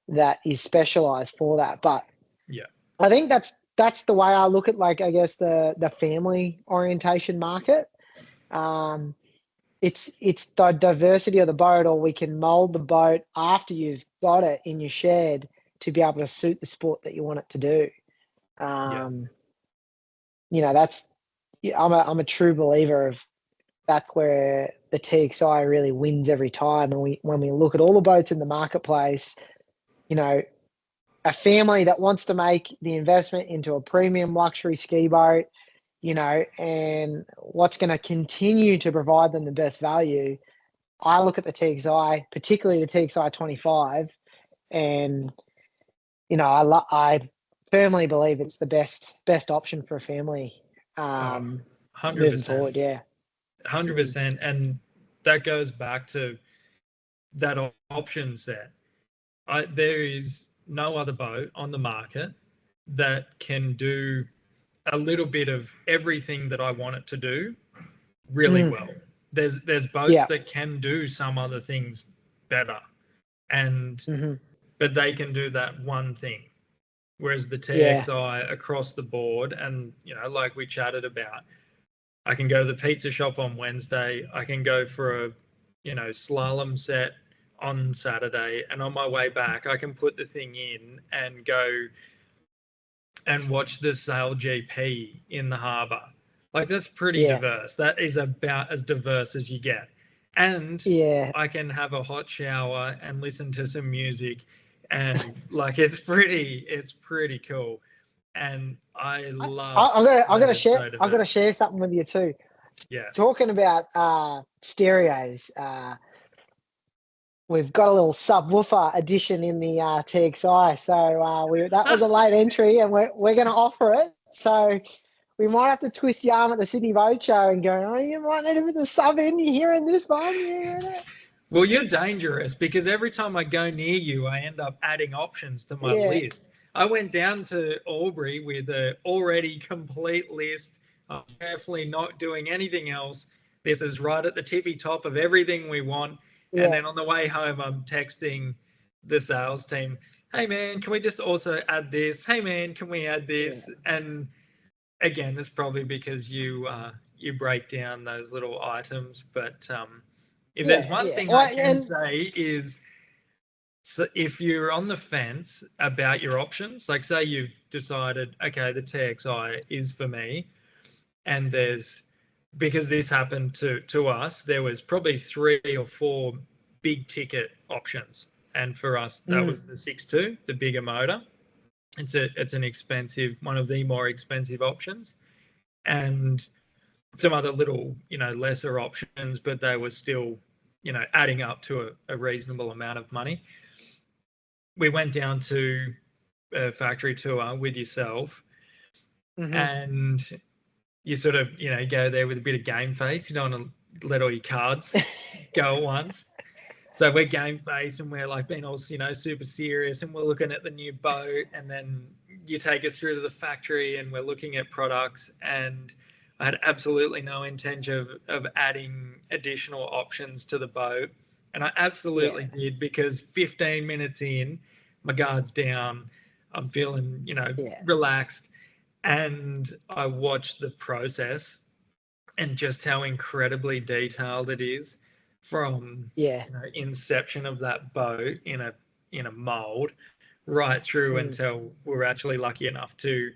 that is specialized for that. But yeah, I think that's the way I look at, like, I guess the family orientation market. It's the diversity of the boat, or we can mold the boat after you've got it in your shed to be able to suit the sport that you want it to do. You know, I'm a true believer of that's where the TXi really wins every time. And when we look at all the boats in the marketplace, you know, a family that wants to make the investment into a premium luxury ski boat, you know, and what's going to continue to provide them the best value, I look at the TXi, particularly the TXi 25, and, you know, I firmly believe it's the best option for a family moving 100%. forward. Yeah. 100%. And that goes back to that option set. There is no other boat on the market that can do a little bit of everything that I want it to do really well. There's boats that can do some other things better, and but they can do that one thing. Whereas the TXi across the board, and, you know, like we chatted about, I can go to the pizza shop on Wednesday. I can go for a, you know, slalom set on Saturday, and on my way back, I can put the thing in and go and watch the Sail GP in the harbour. Like, that's pretty diverse. That is about as diverse as you get. And I can have a hot shower and listen to some music, and like, it's pretty cool. And I'm gonna share something with you too. Yeah. Talking about stereos, we've got a little subwoofer addition in the TXi, so that was a late entry, and we're going to offer it. So we might have to twist your arm at the Sydney Boat Show and go, oh, you might need a bit of sub in. You hearing this one? You hearing it? Well, you're dangerous, because every time I go near you, I end up adding options to my list. I went down to Albury with an already complete list. I'm carefully not doing anything else. This is right at the tippy top of everything we want. Yeah. And then on the way home, I'm texting the sales team, hey, man, can we just also add this? Hey, man, can we add this? Yeah. And again, it's probably because you break down those little items. But if there's one thing I can say is, so if you're on the fence about your options, like say you've decided, okay, the TXi is for me, and because this happened to us, there was probably 3 or 4 big ticket options. And for us, that was the 6.2, the bigger motor. It's an expensive, one of the more expensive options. And some other little, you know, lesser options, but they were still, you know, adding up to a reasonable amount of money. We went down to a factory tour with yourself, and you sort of, you know, go there with a bit of game face. You don't want to let all your cards go at once. So we're game face, and we're like being all, you know, super serious, and we're looking at the new boat, and then you take us through to the factory and we're looking at products, and I had absolutely no intention of adding additional options to the boat. And I absolutely did, because 15 minutes in, my guard's down, I'm feeling, you know, relaxed. And I watched the process and just how incredibly detailed it is, from you know, inception of that boat in a mold right through until we're actually lucky enough to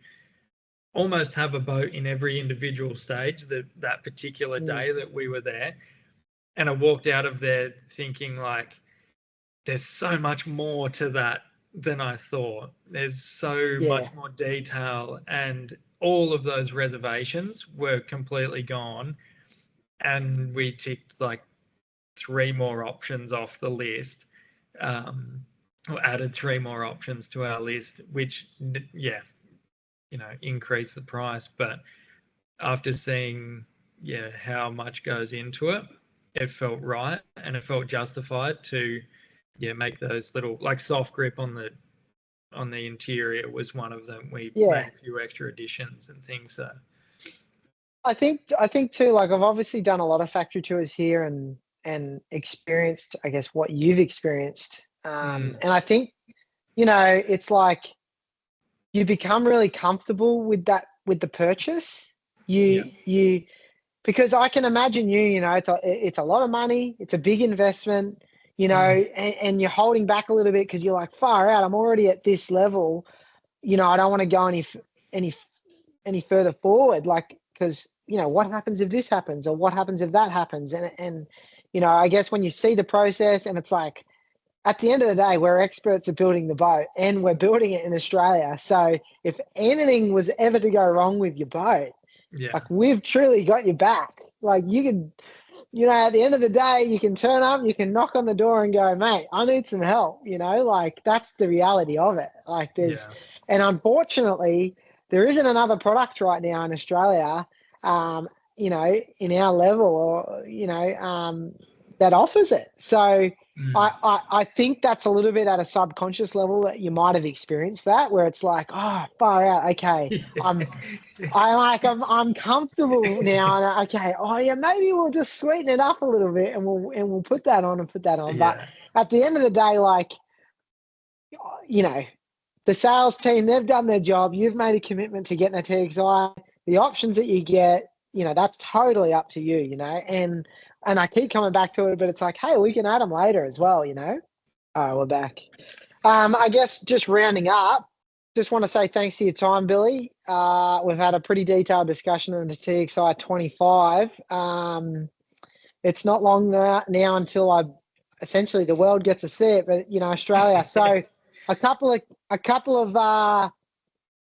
almost have a boat in every individual stage that particular day that we were there. And I walked out of there thinking like, there's so much more to that than I thought. There's so much more detail, and all of those reservations were completely gone. And we ticked like 3 more options off the list, or added 3 more options to our list, which, increased the price. But after seeing, how much goes into it, it felt right and it felt justified to, make those little, like, soft grip on the interior was one of them. We made a few extra additions and things. So I think too, like, I've obviously done a lot of factory tours here and experienced, I guess, what you've experienced. And I think, it's like you become really comfortable with the purchase. Because I can imagine it's a lot of money. It's a big investment, and you're holding back a little bit because you're like, far out, I'm already at this level. I don't want to go any further forward. Like, because, what happens if this happens, or what happens if that happens? And I guess when you see the process, and it's like, at the end of the day, we're experts at building the boat, and we're building it in Australia. So if anything was ever to go wrong with your boat, like, we've truly got your back. Like, you can, at the end of the day, you can turn up, you can knock on the door and go, mate, I need some help. Like, that's the reality of it. Like, and unfortunately, there isn't another product right now in Australia, in our level, or, that offers it. So I think that's a little bit at a subconscious level that you might have experienced that, where it's like, oh, far out. Okay. I'm comfortable now. Okay. Oh yeah, maybe we'll just sweeten it up a little bit, and we'll put that on. But at the end of the day, like, the sales team, they've done their job. You've made a commitment to getting a TXi. The options that you get, that's totally up to you, and I keep coming back to it, but it's like, hey, we can add them later as well, Oh, we're back. I guess just rounding up, just want to say thanks for your time, Billy. We've had a pretty detailed discussion on the TXi 25. It's not long now until essentially the world gets to see it, but, Australia. So a couple of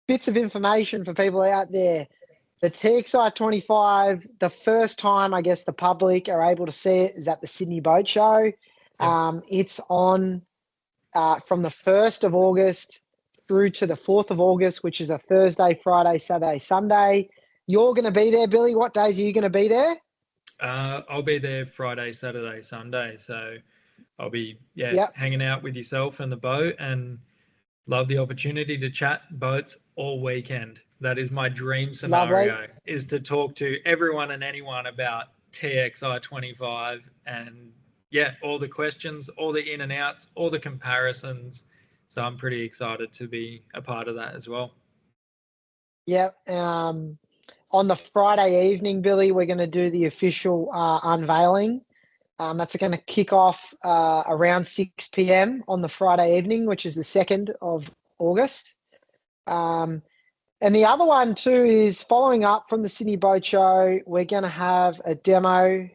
bits of information for people out there. The TXi 25, the first time, I guess, the public are able to see it is at the Sydney Boat Show. It's on from the 1st of August through to the 4th of August, which is a Thursday, Friday, Saturday, Sunday. You're going to be there, Billy. What days are you going to be there? I'll be there Friday, Saturday, Sunday. So I'll be hanging out with yourself and the boat, and love the opportunity to chat boats all weekend. That is my dream scenario, is to talk to everyone and anyone about TXi 25, and all the questions, all the in and outs, all the comparisons. So I'm pretty excited to be a part of that as well. On the Friday evening, Billy, we're going to do the official unveiling. That's going to kick off around 6 p.m. on the Friday evening, which is the 2nd of August. And the other one too is following up from the Sydney Boat Show. We're going to have a demo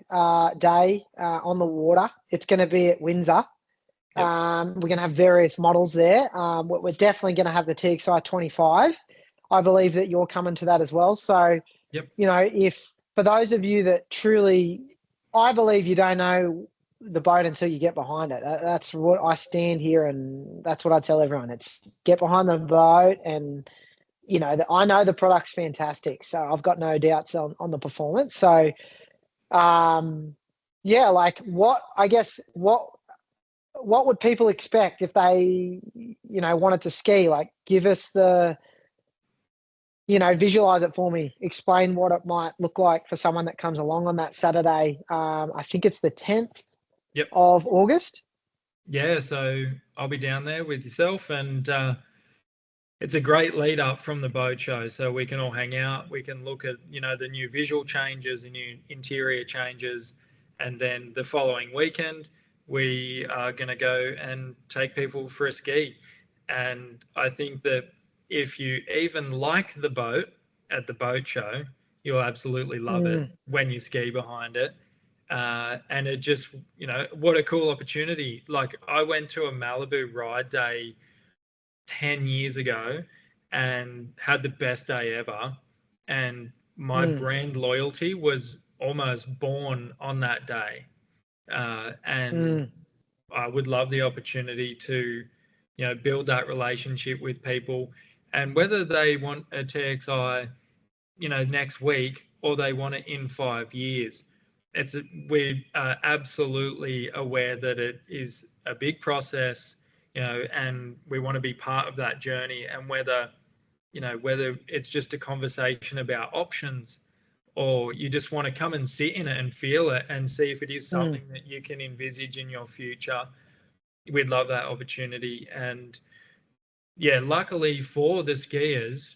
day on the water. It's going to be at Windsor. We're going to have various models there. We're definitely going to have the TXi 25. I believe that you're coming to that as well. So, if for those of you that truly, I believe you don't know the boat until you get behind it. That's what I stand here, and that's what I tell everyone. It's get behind the boat, and I know the product's fantastic, so I've got no doubts on the performance. So, like, what would people expect if they, wanted to ski? Like, give us the, visualize it for me. Explain what it might look like for someone that comes along on that Saturday. I think it's the 10th of August. Yeah, so I'll be down there with yourself, and it's a great lead up from the boat show, so we can all hang out. We can look at, the new visual changes, the new interior changes, and then the following weekend, we are going to go and take people for a ski. And I think that if you even like the boat at the boat show. You'll absolutely love it when you ski behind it. And it just, what a cool opportunity. Like, I went to a Malibu ride day 10 years ago and had the best day ever. And my brand loyalty was almost born on that day. And I would love the opportunity to, build that relationship with people. And whether they want a TXi, next week, or they want it in 5 years, we are absolutely aware that it is a big process, and we want to be part of that journey. And whether it's just a conversation about options, or you just want to come and sit in it and feel it and see if it is something that you can envisage in your future, we'd love that opportunity. And yeah, luckily for the skiers,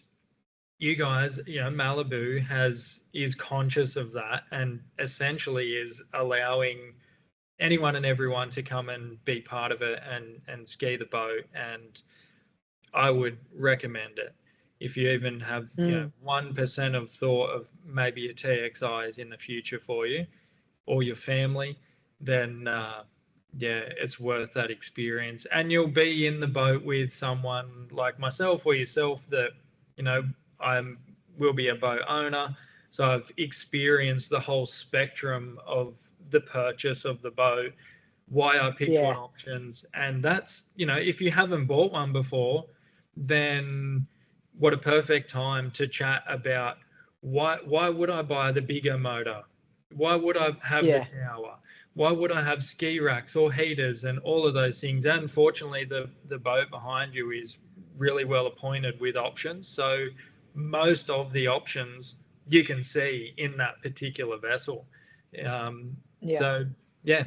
you guys, Malibu is conscious of that, and essentially is allowing anyone and everyone to come and be part of it and ski the boat. And I would recommend it. If you even have 1% of thought of maybe a TXi is in the future for you or your family, then it's worth that experience. And you'll be in the boat with someone like myself or yourself that, will be a boat owner. So I've experienced the whole spectrum of the purchase of the boat, why I picked what options. And that's, if you haven't bought one before, then what a perfect time to chat about why would I buy the bigger motor? Why would I have the tower? Why would I have ski racks or heaters and all of those things? And fortunately, the boat behind you is really well appointed with options. So most of the options you can see in that particular vessel. So yeah,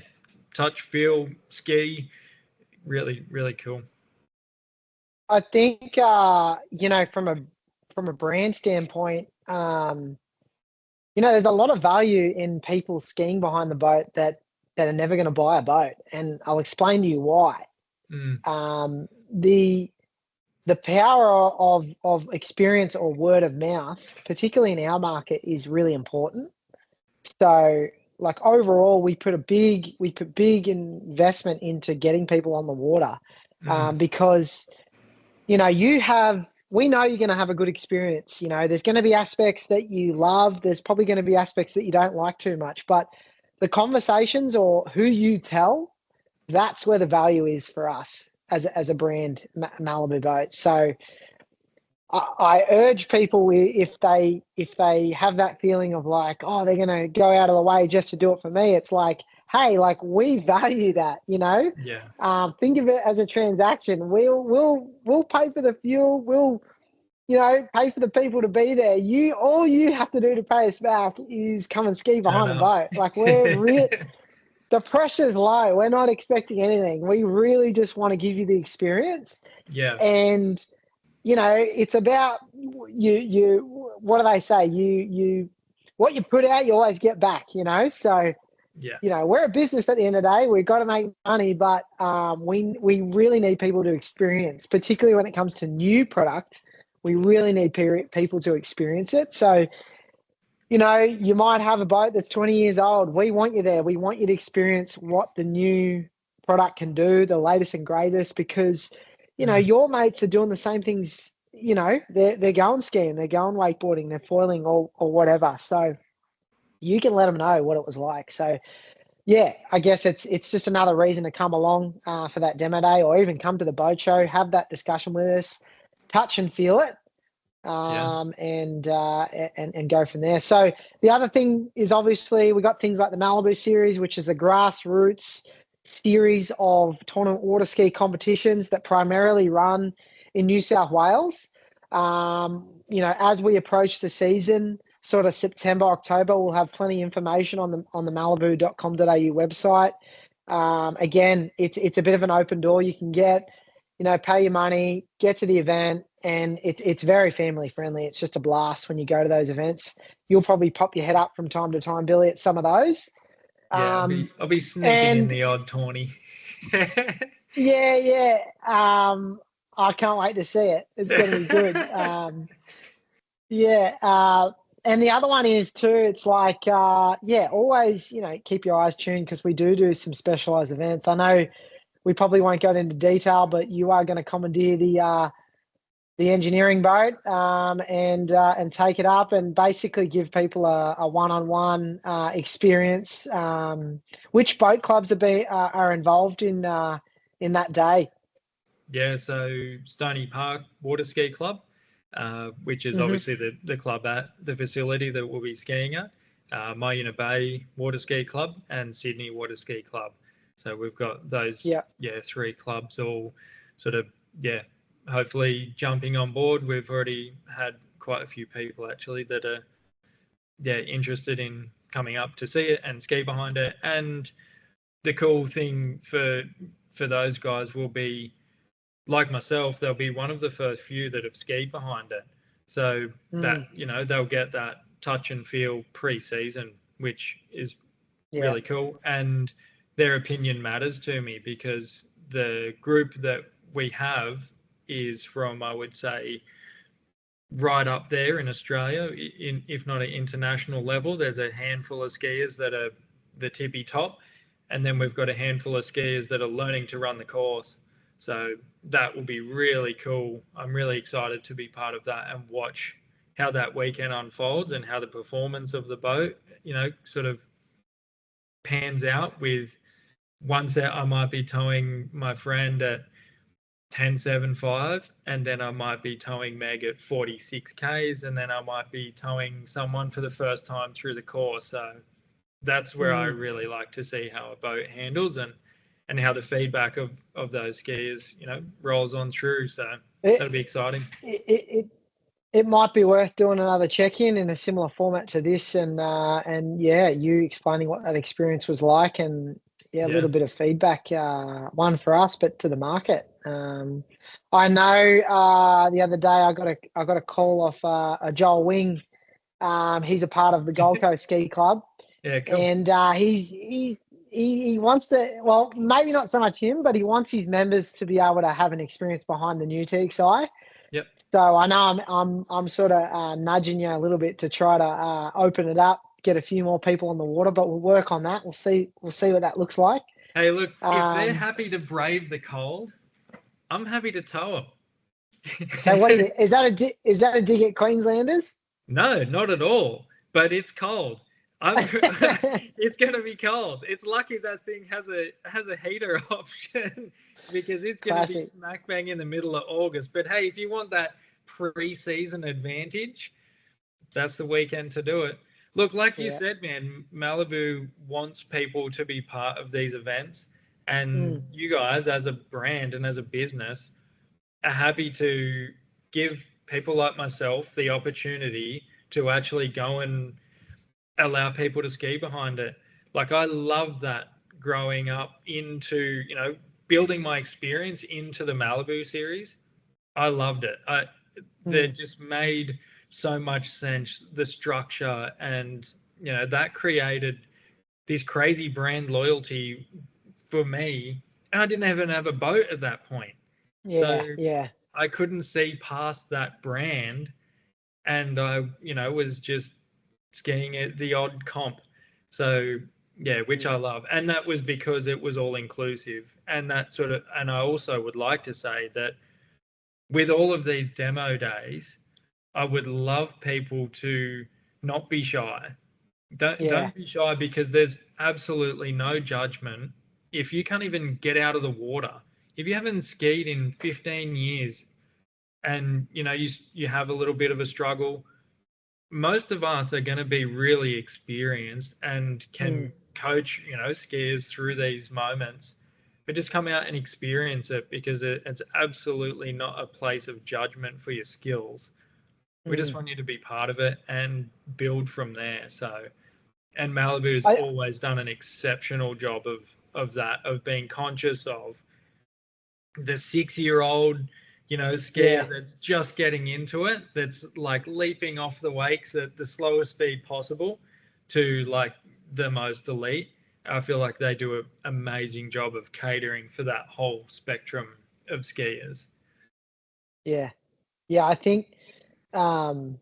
touch, feel, ski, really, really cool. I think from a brand standpoint, there's a lot of value in people skiing behind the boat that are never going to buy a boat, and I'll explain to you why. The power of experience or word of mouth, particularly in our market, is really important. So, like, overall, we put big investment into getting people on the water, because we know you're going to have a good experience. There's going to be aspects that you love. There's probably going to be aspects that you don't like too much, but the conversations or who you tell, that's where the value is for us as a brand, Malibu Boats. So I urge people, if they have that feeling of like, oh, they're going to go out of the way just to do it for me, it's like, hey, like, we value that, think of it as a transaction. We'll pay for the fuel. We'll, pay for the people to be there. All you have to do to pay us back is come and ski behind the boat. Like, the pressure's low. We're not expecting anything. We really just want to give you the experience. Yeah. And, it's about you, what do they say? What you put out, you always get back, So, we're a business at the end of the day. We've got to make money, but we really need people to experience, particularly when it comes to new product. We really need people to experience it. So, you might have a boat that's 20 years old. We want you there. We want you to experience what the new product can do, the latest and greatest, because, your mates are doing the same things. They're going skiing, they're going wakeboarding, they're foiling or whatever. So you can let them know what it was like. So, yeah, I guess it's just another reason to come along for that demo day, or even come to the boat show, have that discussion with us, touch and feel it, and go from there. So the other thing is, obviously, we got things like the Malibu series, which is a grassroots series of tournament water ski competitions that primarily run in New South Wales. As we approach the season, sort of September, October, we'll have plenty of information on the malibu.com.au website. Again, it's a bit of an open door. You can get, pay your money, get to the event, and it's very family friendly. It's just a blast when you go to those events. You'll probably pop your head up from time to time, Billy, at some of those. Yeah, I'll be sneaking in the odd tourney. Yeah. I can't wait to see it. It's going to be good. Yeah. And the other one is too, it's like, always, keep your eyes tuned because we do some specialized events. I know we probably won't go into detail, but you are going to commandeer the engineering boat and take it up and basically give people a one-on-one experience. Which boat clubs are involved in that day? Yeah, so Stony Park Waterski Club, which is Hmm. obviously the club at the facility that we'll be skiing at, Mayuna Bay Waterski Club, and Sydney Waterski Club. So we've got those, Yeah. three clubs all sort of, hopefully jumping on board. We've already had quite a few people actually that are, interested in coming up to see it and ski behind it. And the cool thing for those guys will be, like myself, they'll be one of the first few that have skied behind it. So that, Mm, they'll get that touch and feel pre-season, which is yeah. really cool. And their opinion matters to me because the group that we have is from, I would say, right up there in Australia, if not an international level. There's a handful of skiers that are the tippy top, and then we've got a handful of skiers that are learning to run the course. So that will be really cool. I'm really excited to be part of that and watch how that weekend unfolds and how the performance of the boat, sort of pans out. With one set, I might be towing my friend at 10.75, and then I might be towing Meg at 46 Ks, and then I might be towing someone for the first time through the course. So that's where I Mm. really like to see how a boat handles and how the feedback of those skiers, rolls on through. So that'll It, be exciting. it, it, it might be worth doing another check-in in a similar format to this and you explaining what that experience was like and a Yeah. little bit of feedback, one for us, but to the market. I know the other day I got a call off a Joel Wing. He's a part of the Gold Coast Ski Club, Yeah, cool. and he wants to, well, maybe not so much him, but he wants his members to be able to have an experience behind the new TXi. Yep. So I know I'm sort of nudging you a little bit to try to open it up, get a few more people on the water, but we'll work on that. We'll see what that looks like. Hey, look, if they're Um, happy to brave the cold, I'm happy to tow so them. is that a dig at Queenslanders? No, not at all. But it's cold. It's gonna be cold. It's lucky that thing has a heater option because it's gonna be Classic. smack bang in the middle of August. But hey, if you want that pre-season advantage, that's the weekend to do it. Look, like you Yeah. said, man, Malibu wants people to be part of these events, and Mm, you guys, as a brand and as a business, are happy to give people like myself the opportunity to actually go and allow people to ski behind it. Like, I love that growing up into, building my experience into the Malibu series. I loved it. That mm, just made so much sense, the structure, and, that created this crazy brand loyalty for me. And I didn't even have a boat at that point. yeah. So Yeah. I couldn't see past that brand, and I, was just skiing at the odd comp. So yeah, which I Mm, love, and that was because it was all inclusive, and that sort of. And I also would like to say that with all of these demo days, I would love people to not be shy. Don't yeah. don't be shy because there's absolutely no judgment. If you can't even get out of the water, if you haven't skied in 15 years, and you have a little bit of a struggle, most of us are going to be really experienced and Mm, can coach skiers through these moments, but just come out and experience it because it's absolutely not a place of judgment for your skills. We just mm. want you to be part of it and build from there. So, and Malibu's I, always done an exceptional job of that, of being conscious of the 6-year-old, skier yeah. that's just getting into it, that's like leaping off the wakes at the slowest speed possible, to like the most elite. I feel like they do an amazing job of catering for that whole spectrum of skiers. Yeah. Yeah. I think, um,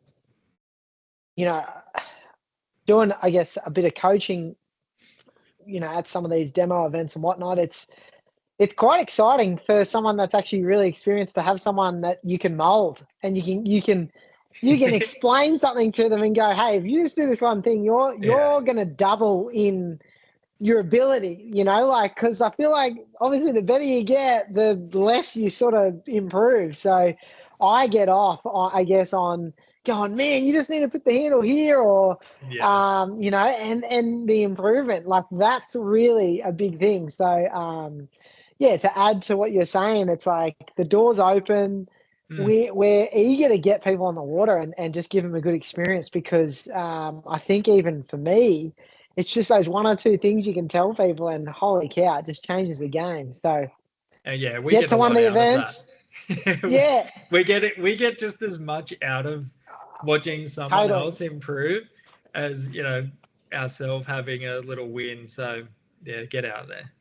you know, doing, I guess, a bit of coaching, at some of these demo events and whatnot, it's quite exciting for someone that's actually really experienced to have someone that you can mold and you can explain something to them and go, hey, if you just do this one thing, you're going to double in your ability, like, because I feel like obviously the better you get, the less you sort of improve. So I get off, I guess, on going, man, you just need to put the handle here, or and the improvement, like, that's really a big thing. So to add to what you're saying, it's like the door's open. We're eager to get people on the water and just give them a good experience, because I think even for me, it's just those one or two things you can tell people, and holy cow, it just changes the game. So we get to one of the events. Yeah, we get it. We get just as much out of watching someone else improve as ourselves having a little win. So get out there.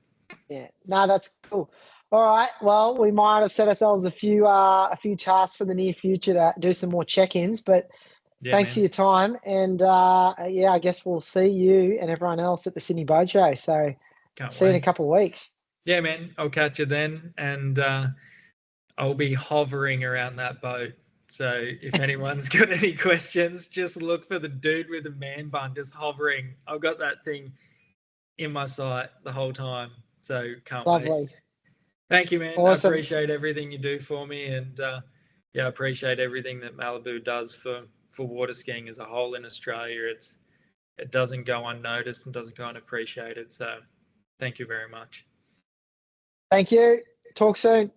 Yeah, no, that's cool. All right, well, we might have set ourselves a few tasks for the near future to do some more check-ins, but thanks for your time. And I guess we'll see you and everyone else at the Sydney Boat Show. So see you in a couple of weeks. Yeah, man, I'll catch you then, and I'll be hovering around that boat. So if anyone's got any questions, just look for the dude with the man bun just hovering. I've got that thing in my sight the whole time. So can't wait. Thank you, man. Awesome. I appreciate everything you do for me, and I appreciate everything that Malibu does for water skiing as a whole in Australia. It doesn't go unnoticed and doesn't go unappreciated. So thank you very much. Thank you. Talk soon.